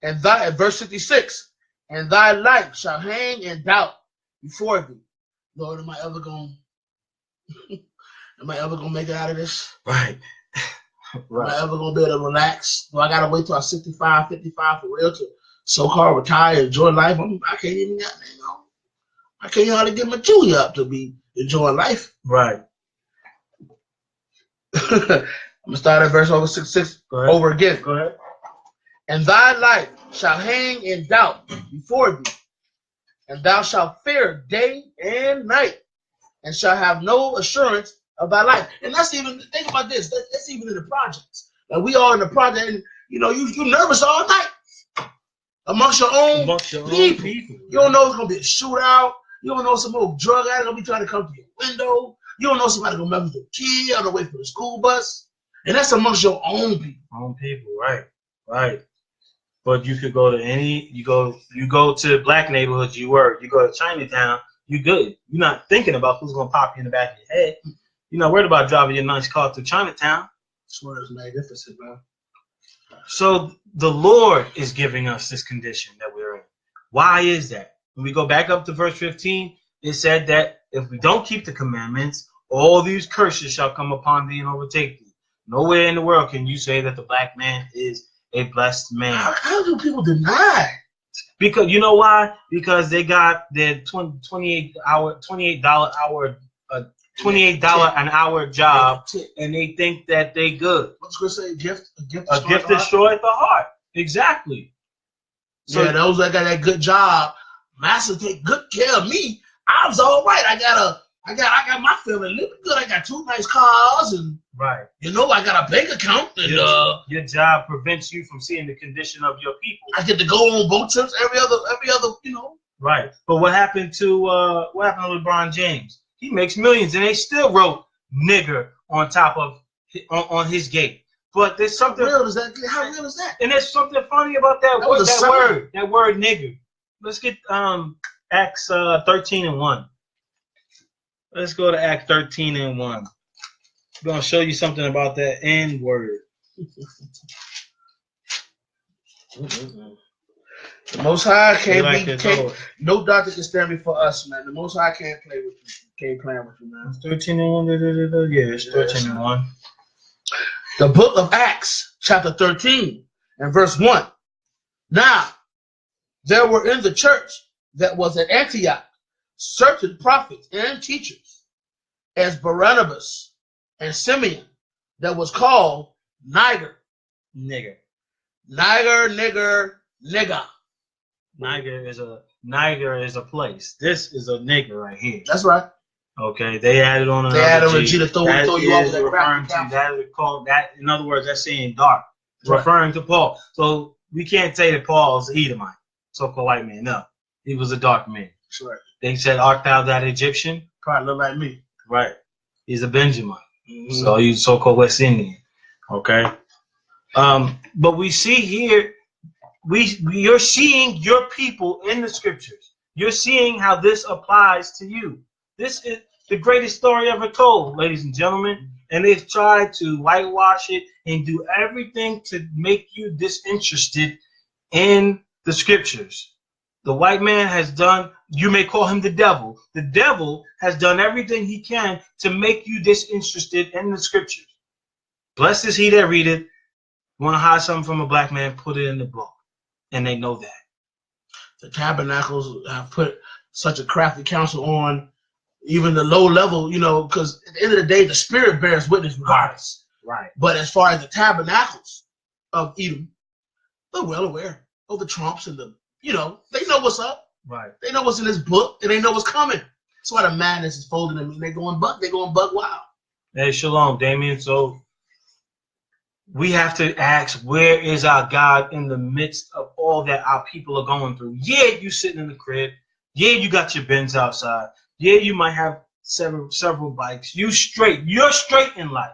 And thy, verse 66, and thy life shall hang in doubt before thee. Lord, am I ever going to make it out of this? Right. Right. Am I ever going to be able to relax? Do I got to wait till I'm 65, 55 for real to so-called retire, enjoy life? I can't even get, I can't even how to get my Julia up to be enjoying life. Right. I'm going to start at verse over 66 over again. Go ahead. And thy life shall hang in doubt before thee, and thou shalt fear day and night, and shall have no assurance of thy life. And that's even, think about this, that's even in the projects. Like we all in the project, and you're nervous all night amongst your own people. You don't know it's gonna be a shootout. You don't know some old drug addict gonna be trying to come to your window. You don't know somebody gonna mess with your kid on the way for the school bus. And that's amongst your own people. Own people, right. Right. But you could go to you go to black neighborhoods, you go to Chinatown, you good. You're not thinking about who's gonna pop you in the back of your head. You're not worried about driving your nice car to Chinatown. Swear it's magnificent, man. So the Lord is giving us this condition that we're in. Why is that? When we go back up to verse 15, it said that if we don't keep the commandments, all these curses shall come upon thee and overtake thee. Nowhere in the world can you say that the black man is a blessed man. How do people deny? Because you know why? Because they got their $28 an hour job, and they think that they good. What's going to say? A gift destroyeth the heart. Exactly. So yeah, those that got that good job, master take good care of me. I was all right. I got my family living good. I got 2 nice cars, and right. I got a bank account. And your job prevents you from seeing the condition of your people. I get to go on boat trips every other. Right. But what happened to LeBron James? He makes millions, and they still wrote "nigger" on top of on his gate. But there's something. How real is that? How real is that? And there's something funny about that word "nigger." Let's get Acts 13:1. Let's go to Acts 13:1. I'm gonna show you something about that N word. The Most High no doctor can stand before us, man. The Most High can't play with you. Can't play with you, man. 13:1. Yeah, it's 13:1. The book of Acts, chapter 13, and verse 1. Now, there were in the church that was at Antioch certain prophets and teachers, as Barnabas and Simeon, that was called Niger. Nigger. Niger is a place. This is a nigger right here. That's right. Okay, they added on another. They added on a G to throw you off that crap. That is called that. In other words, that's saying dark, referring to Paul. So we can't say that Paul's Edomite, so-called white man. No, he was a dark man. That's right. They said, "Art thou that Egyptian?" Probably look like me. Right. He's a Benjamin. So he's so-called West Indian. Okay. But we see here, you're seeing your people in the scriptures. You're seeing how this applies to you. This is the greatest story ever told, ladies and gentlemen. And they've tried to whitewash it and do everything to make you disinterested in the scriptures. The white man has done, you may call him the devil. The devil has done everything he can to make you disinterested in the scriptures. Blessed is he that readeth. Want to hide something from a black man, put it in the book. And they know that. The tabernacles have put such a crafty counsel on even the low level, because at the end of the day, the spirit bears witness regardless. Right. But as far as the tabernacles of Edom, they're well aware of the Trumps and they know what's up. Right. They know what's in this book, and they know what's coming. That's why the madness is folding them. They're going buck wild. Hey, shalom, Damien. So we have to ask, where is our God in the midst of all that our people are going through? Yeah, you sitting in the crib. Yeah, you got your Benz outside. Yeah, you might have several bikes. You're straight in life.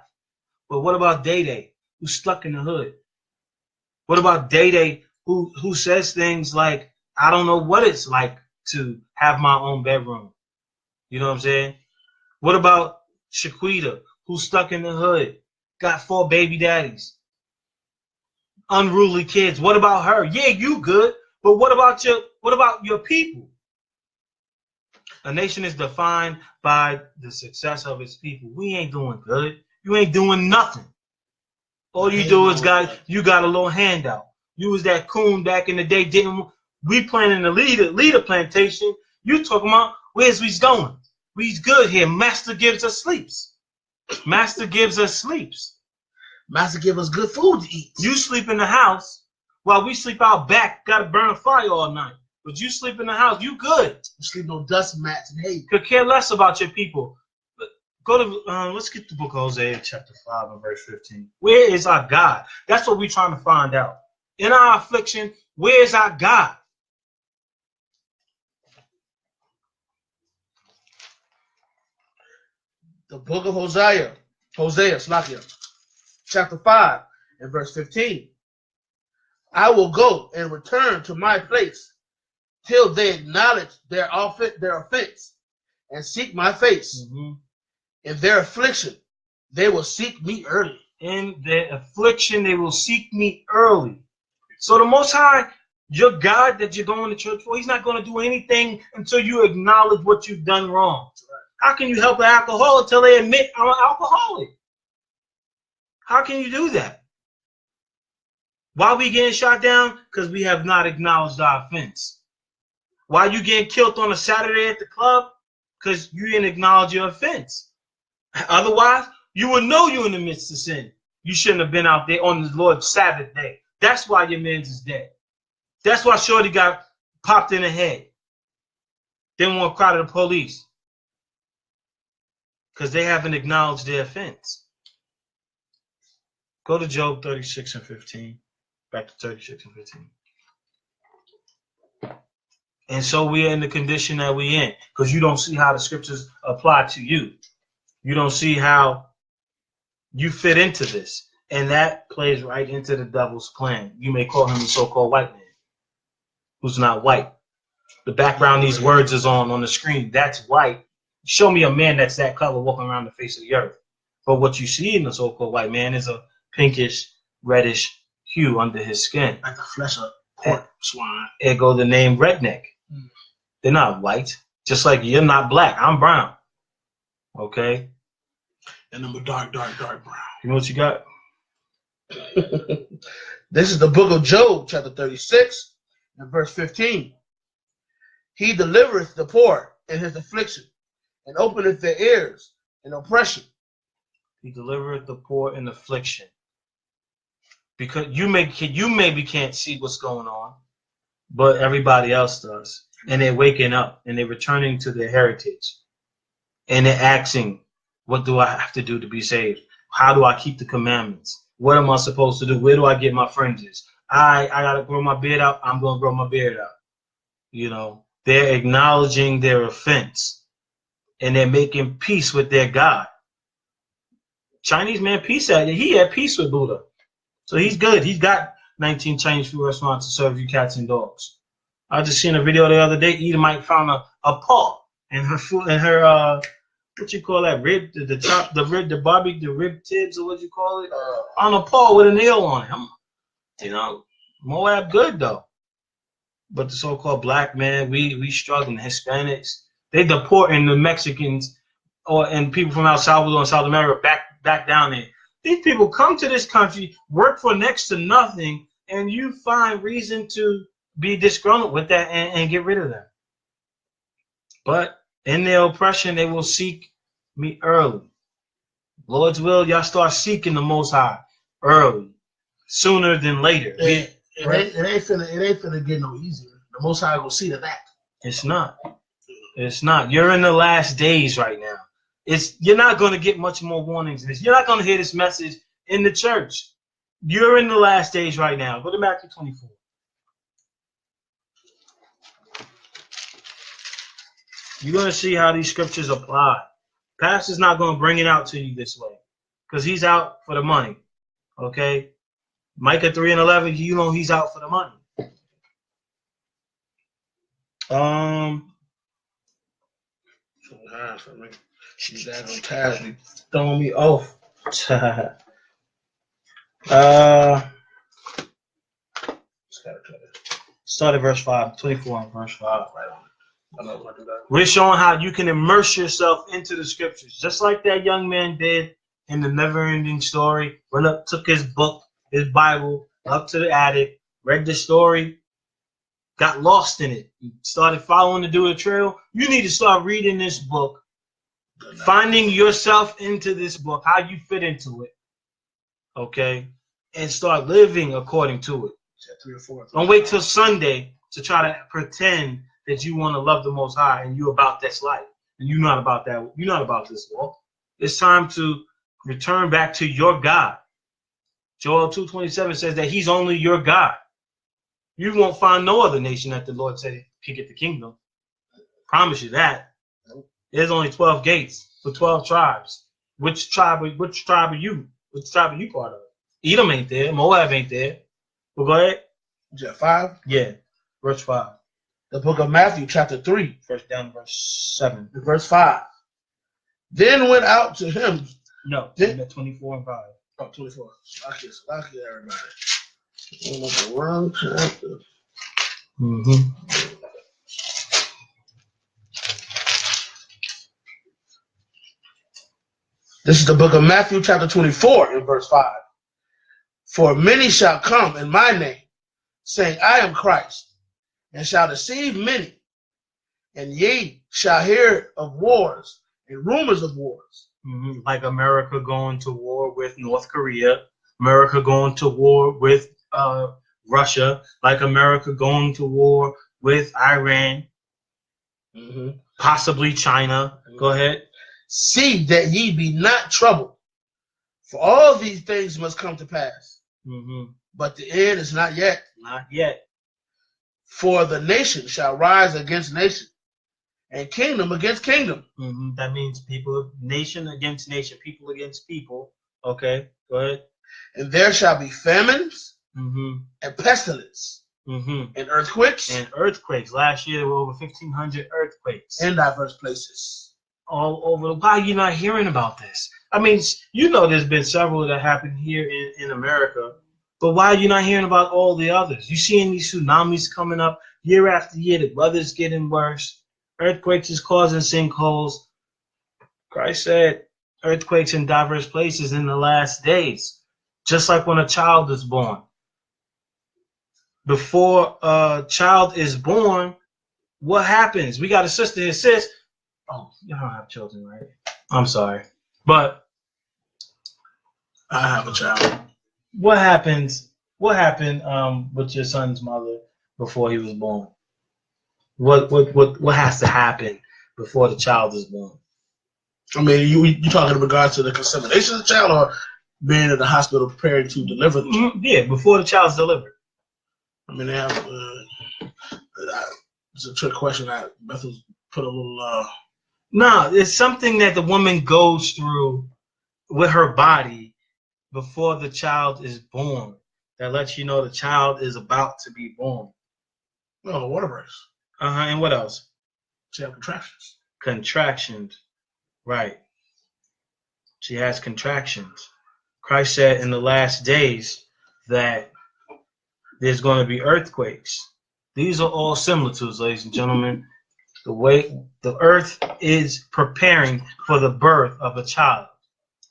But what about Day Day, who's stuck in the hood? What about Day Day, who says things like, I don't know what it's like to have my own bedroom? You know what I'm saying? What about Shaquita, who's stuck in the hood, got 4 baby daddies, unruly kids? What about her? Yeah, you good, but what about your people? A nation is defined by the success of its people. We ain't doing good. You ain't doing nothing. All you do is you got a little handout. You was that coon back in the day. We planning to lead a plantation? You talking about where's we's going? We's good here. Master gives us sleeps. Master gives us sleeps. Master give us good food to eat. You sleep in the house while we sleep out back. Got to burn fire all night. But you sleep in the house. You good. You sleep on dust mats and hay. Could care less about your people. Go to let's get the book of Hosea, chapter 5 and verse 15. Where is our God? That's what we're trying to find out. In our affliction, where is our God? The book of Hosea, Slakia, chapter 5 and verse 15. I will go and return to my place till they acknowledge their offense and seek my face. Mm-hmm. In their affliction, they will seek me early. In their affliction, they will seek me early. So the Most High, your God that you're going to church for, he's not going to do anything until you acknowledge what you've done wrong. How can you help an alcoholic until they admit I'm an alcoholic? How can you do that? Why are we getting shot down? Because we have not acknowledged our offense. Why are you getting killed on a Saturday at the club? Because you didn't acknowledge your offense. Otherwise, you would know you're in the midst of sin. You shouldn't have been out there on the Lord's Sabbath day. That's why your man's is dead. That's why Shorty got popped in the head. Didn't want to cry to the police. Because they haven't acknowledged their offense. Go to Job 36 and 15. Back to 36 and 15. And so we are in the condition that we're in. Because you don't see how the scriptures apply to you. You don't see how you fit into this. And that plays right into the devil's plan. You may call him a so-called white man who's not white. The background these words is on the screen. That's white. Show me a man that's that color walking around the face of the earth. But what you see in the so-called white man is a pinkish, reddish hue under his skin. Like the flesh of pork swine. There go the name redneck. They're not white. Just like you're not black. I'm brown. Okay? And I'm a dark brown. You know what you got? This is the book of Job, chapter 36, and verse 15. He delivereth the poor in his affliction, and openeth their ears in oppression. He delivereth the poor in affliction. Because you maybe can't see what's going on, but everybody else does. And they're waking up, and they're returning to their heritage. And they're asking, what do I have to do to be saved? How do I keep the commandments? What am I supposed to do? Where do I get my fringes? I got to grow my beard out. I'm going to grow my beard out. You know, they're acknowledging their offense. And they're making peace with their God. Chinese man, he had peace with Buddha. So he's good. He's got 19 Chinese food restaurants to serve you cats and dogs. I just seen a video the other day. Edomite found a paw in her food, in her what you call that, rib, the barbecue, the rib tips, or what you call it, on a paw with a nail on it. You know, Moab good though. But the so-called black man, we struggling. Hispanics, they deporting the Mexicans and people from El Salvador and South America back down there. These people come to this country, work for next to nothing, and you find reason to be disgruntled with that and get rid of them. But in their oppression, they will seek me early. Lord's will, y'all start seeking the Most High early, sooner than later. It ain't finna get no easier. The Most High will see to that. It's not. It's not. You're in the last days right now. You're not going to get much more warnings than this. You're not going to hear this message in the church. You're in the last days right now. Go to Matthew 24. You're going to see how these scriptures apply. Pastor's not going to bring it out to you this way because he's out for the money. Okay? Micah 3:11, you know he's out for the money. She's throwing me off. Start at verse 5, 24 and verse 5. We're showing how you can immerse yourself into the scriptures, just like that young man did in the never-ending story. Went up, took his book, his Bible, up to the attic, read the story, got lost in it. He started following the Do It Trail. You need to start reading this book, finding yourself into this book, how you fit into it, okay, and start living according to it. 3 or 4. Don't wait till Sunday to try to pretend that you want to love the Most High and you're about this life. And you're not about that. You're not about this walk. It's time to return back to your God. Joel 2:27 says that he's only your God. You won't find no other nation that the Lord said can get the kingdom. Promise you that. There's only 12 gates for 12 tribes. Which tribe are you? Which tribe are you part of? Edom ain't there. Moab ain't there. Well, go ahead. Is that 5? Yeah. Verse 5. The book of Matthew, chapter 3. First down to verse 7. Verse 5. Then went out to him. No, then, 24 and 5. Oh, 24. Lucky everybody. I'm on the wrong chapter. This is the book of Matthew, chapter 24, in verse 5. For many shall come in my name, saying, I am Christ, and shall deceive many. And ye shall hear of wars and rumors of wars. Like America going to war with North Korea, America going to war with Russia, like America going to war with Iran, possibly China. Go ahead. See that ye be not troubled, for all these things must come to pass. But the end is not yet. Not yet. For the nation shall rise against nation, and kingdom against kingdom. That means people, nation against nation, people against people. Okay, go ahead. And there shall be famines, and pestilence, and earthquakes. And earthquakes. Last year there were over 1,500 earthquakes. In diverse places. All over. Why are you not hearing about this? I mean, you know there's been several that happened here in America, but why are you not hearing about all the others? You seeing these tsunamis coming up year after year, the weather's getting worse, earthquakes is causing sinkholes. Christ said earthquakes in diverse places in the last days, just like when a child is born. Before a child is born, what happens? We got a sister here, sis. Oh, you don't have children, right? I'm sorry. But I have a child. What happened with your son's mother before he was born? What has to happen before the child is born? I mean, you talking in regards to the contamination of the child, or being in the hospital preparing to deliver the child? Yeah, before the child's delivered. I mean, they have. It's a trick question. Bethel's put a little. No, it's something that the woman goes through with her body before the child is born that lets you know the child is about to be born. Well, the water breaks. And what else? She has contractions. Contractions. Right. She has contractions. Christ said in the last days that there's going to be earthquakes. These are all similitudes, ladies and gentlemen. The way the earth is preparing for the birth of a child.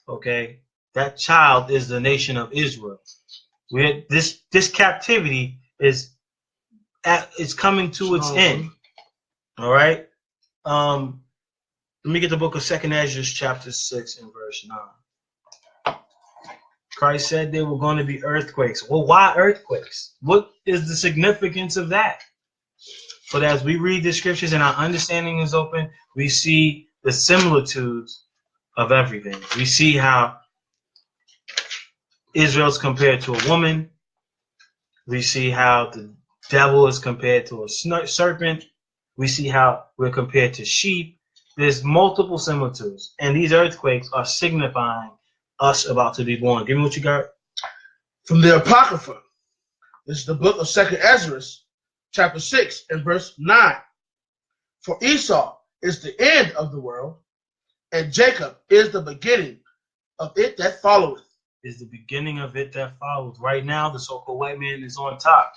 Okay? That child is the nation of Israel. This captivity is coming to its end. All right? Let me get the book of 2nd Ezra, chapter 6 and verse 9. Christ said there were going to be earthquakes. Well, why earthquakes? What is the significance of that? But as we read the scriptures and our understanding is open, we see the similitudes of everything. We see how Israel's compared to a woman. We see how the devil is compared to a serpent. We see how we're compared to sheep. There's multiple similitudes, and these earthquakes are signifying us about to be born. Give me what you got. From the Apocrypha, this is the book of 2nd Ezra, chapter 6 and verse 9. For Esau is the end of the world, and Jacob is the beginning of it that followeth. Is the beginning of it that follows. Right now, the so-called white man is on top.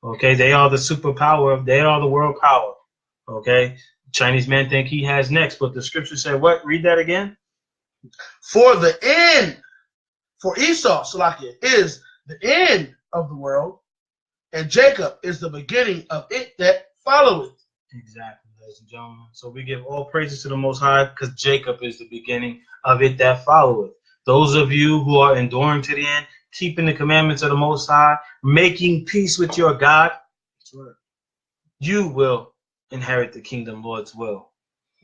Okay, they are the superpower. They are the world power. Okay, Chinese man think he has next, but the scripture said what? Read that again. For the end, for Esau, Salakia, is the end of the world, and Jacob is the beginning of it that followeth. Exactly, ladies and gentlemen. So we give all praises to the Most High because Jacob is the beginning of it that followeth. Those of you who are enduring to the end, keeping the commandments of the Most High, making peace with your God, you will inherit the kingdom, Lord's will.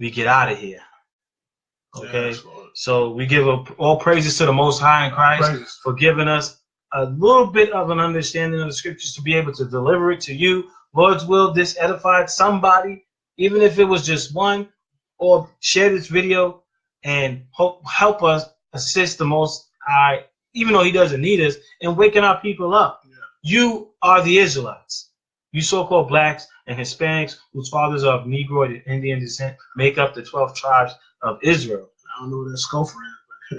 We get out of here. Okay? Yes, so we give all praises to the Most High in Christ for giving us a little bit of an understanding of the scriptures to be able to deliver it to you. Lord's will, this edified somebody, even if it was just one, or share this video and help us assist the Most High, even though he doesn't need us, in waking our people up. Yeah. You are the Israelites. You so-called blacks and Hispanics whose fathers are of Negro and Indian descent make up the 12 tribes of Israel. I don't know what that Scofer is, but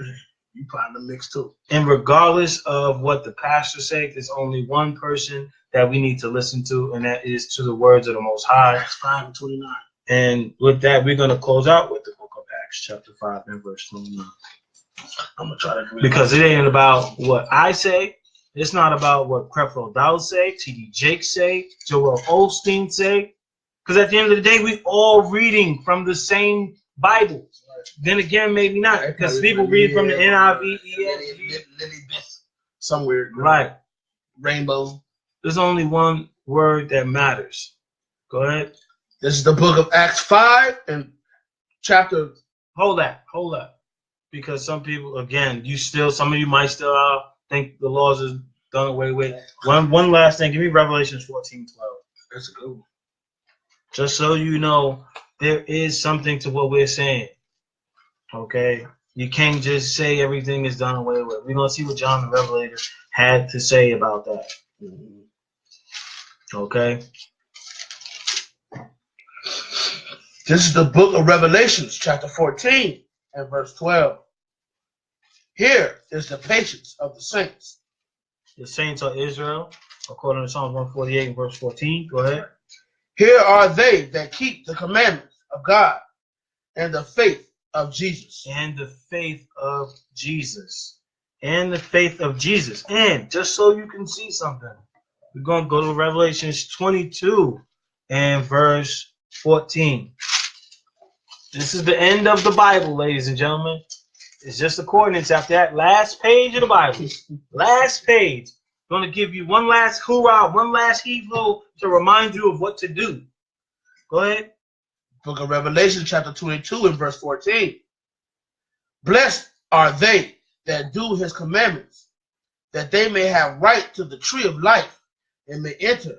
you probably in the mix too. And regardless of what the pastor says, there's only one person that we need to listen to, and that is to the words of the Most High. Acts 5 and 29. And with that, we're going to close out with the book of Acts, chapter 5 and verse 29. I'm going to try to agree. Because it ain't about what I say. It's not about what Creflo Dollar say, T.D. Jakes say, Joel Osteen say. Because at the end of the day, we all reading from the same Bible. Right. Then again, maybe not. Because people read from the NIV, ESV. Somewhere. Right. Rainbow. There's only one word that matters. Go ahead. This is the book of Acts 5 and chapter. Hold that. Because some people, again, some of you might still think the laws is done away with. One last thing. Give me Revelations 14:12. That's a good one. Just so you know, there is something to what we're saying. Okay? You can't just say everything is done away with. We're going to see what John the Revelator had to say about that. Okay? This is the book of Revelations, chapter 14 and verse 12. Here is the patience of the saints. The saints are Israel, according to Psalms 148 and verse 14. Go ahead. Here are they that keep the commandments of God and the faith of Jesus. And the faith of Jesus. And the faith of Jesus. And just so you can see something, we're going to go to Revelations 22 and verse 14. This is the end of the Bible, ladies and gentlemen. It's just the coordinates after that last page of the Bible. Last page. I'm going to give you one last hoorah, one last evil to remind you of what to do. Go ahead. Book of Revelation, chapter 22 and verse 14. Blessed are they that do his commandments, that they may have right to the tree of life and may enter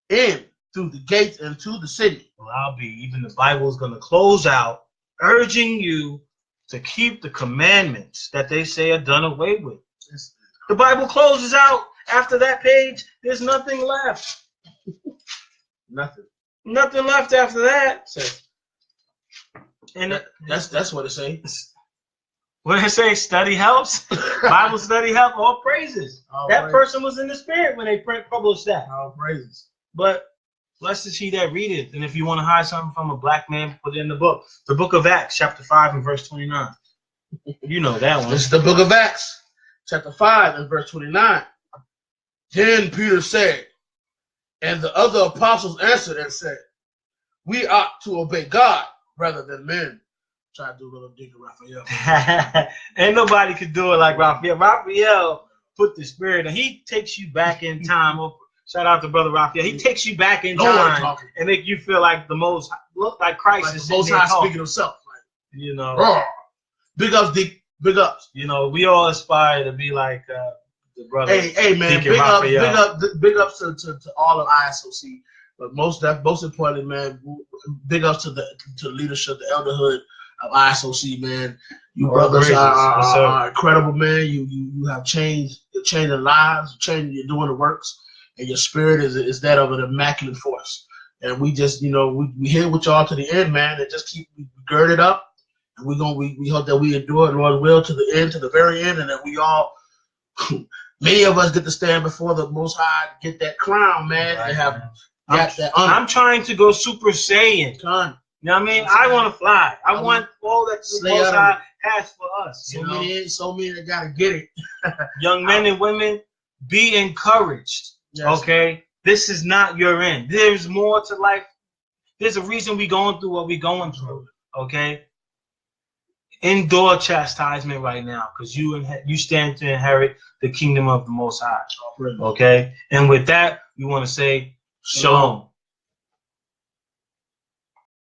in through the gates into the city. Well, even the Bible is going to close out, urging you to keep the commandments that they say are done away with. The Bible closes out. After that page, there's nothing left. Nothing left after that. And that's what it says. What did it say? Study helps. Bible study help. All praises. That person was in the spirit when they published that. All praises. But blessed is he that readeth. And if you want to hide something from a black man, put it in the book. The book of Acts, chapter 5 and verse 29. You know that one. This is the book of Acts, chapter 5 and verse 29. Then Peter said, and the other apostles answered and said, we ought to obey God rather than men. Try to do a little Deacon Raphael. Ain't nobody could do it like Raphael. Raphael put the spirit, and he takes you back in time. Shout out to Brother Raphael. He takes you back in time and make you feel like the most, look like Christ like is the most high speaking himself. Like, you know, big ups, big ups. You know, we all aspire to be like the brother. Hey man, Deacon big Raphael. big ups to all of ISOC. But most importantly, man, big ups to the leadership, the elderhood of ISOC, man. You brothers are incredible, man. You have changed. You're changing lives. You're doing the works, and your spirit is that of an immaculate force. And we just, we here with y'all to the end, man. And just keep girded up. And we hope that we endure, Lord will, to the end, to the very end, and that we all, many of us, get to stand before the Most High, get that crown, man, and have that honor. I'm trying to go Super Saiyan. You know what I mean? I want to fly. I want all that the Most High has for us. So many that gotta get it. Young men and women, be encouraged. Yes. Okay, this is not your end. There's more to life. There's a reason we going through what we going through. Okay. Endure chastisement right now, because you stand to inherit the kingdom of the Most High. Okay, and with that, we want to say shalom.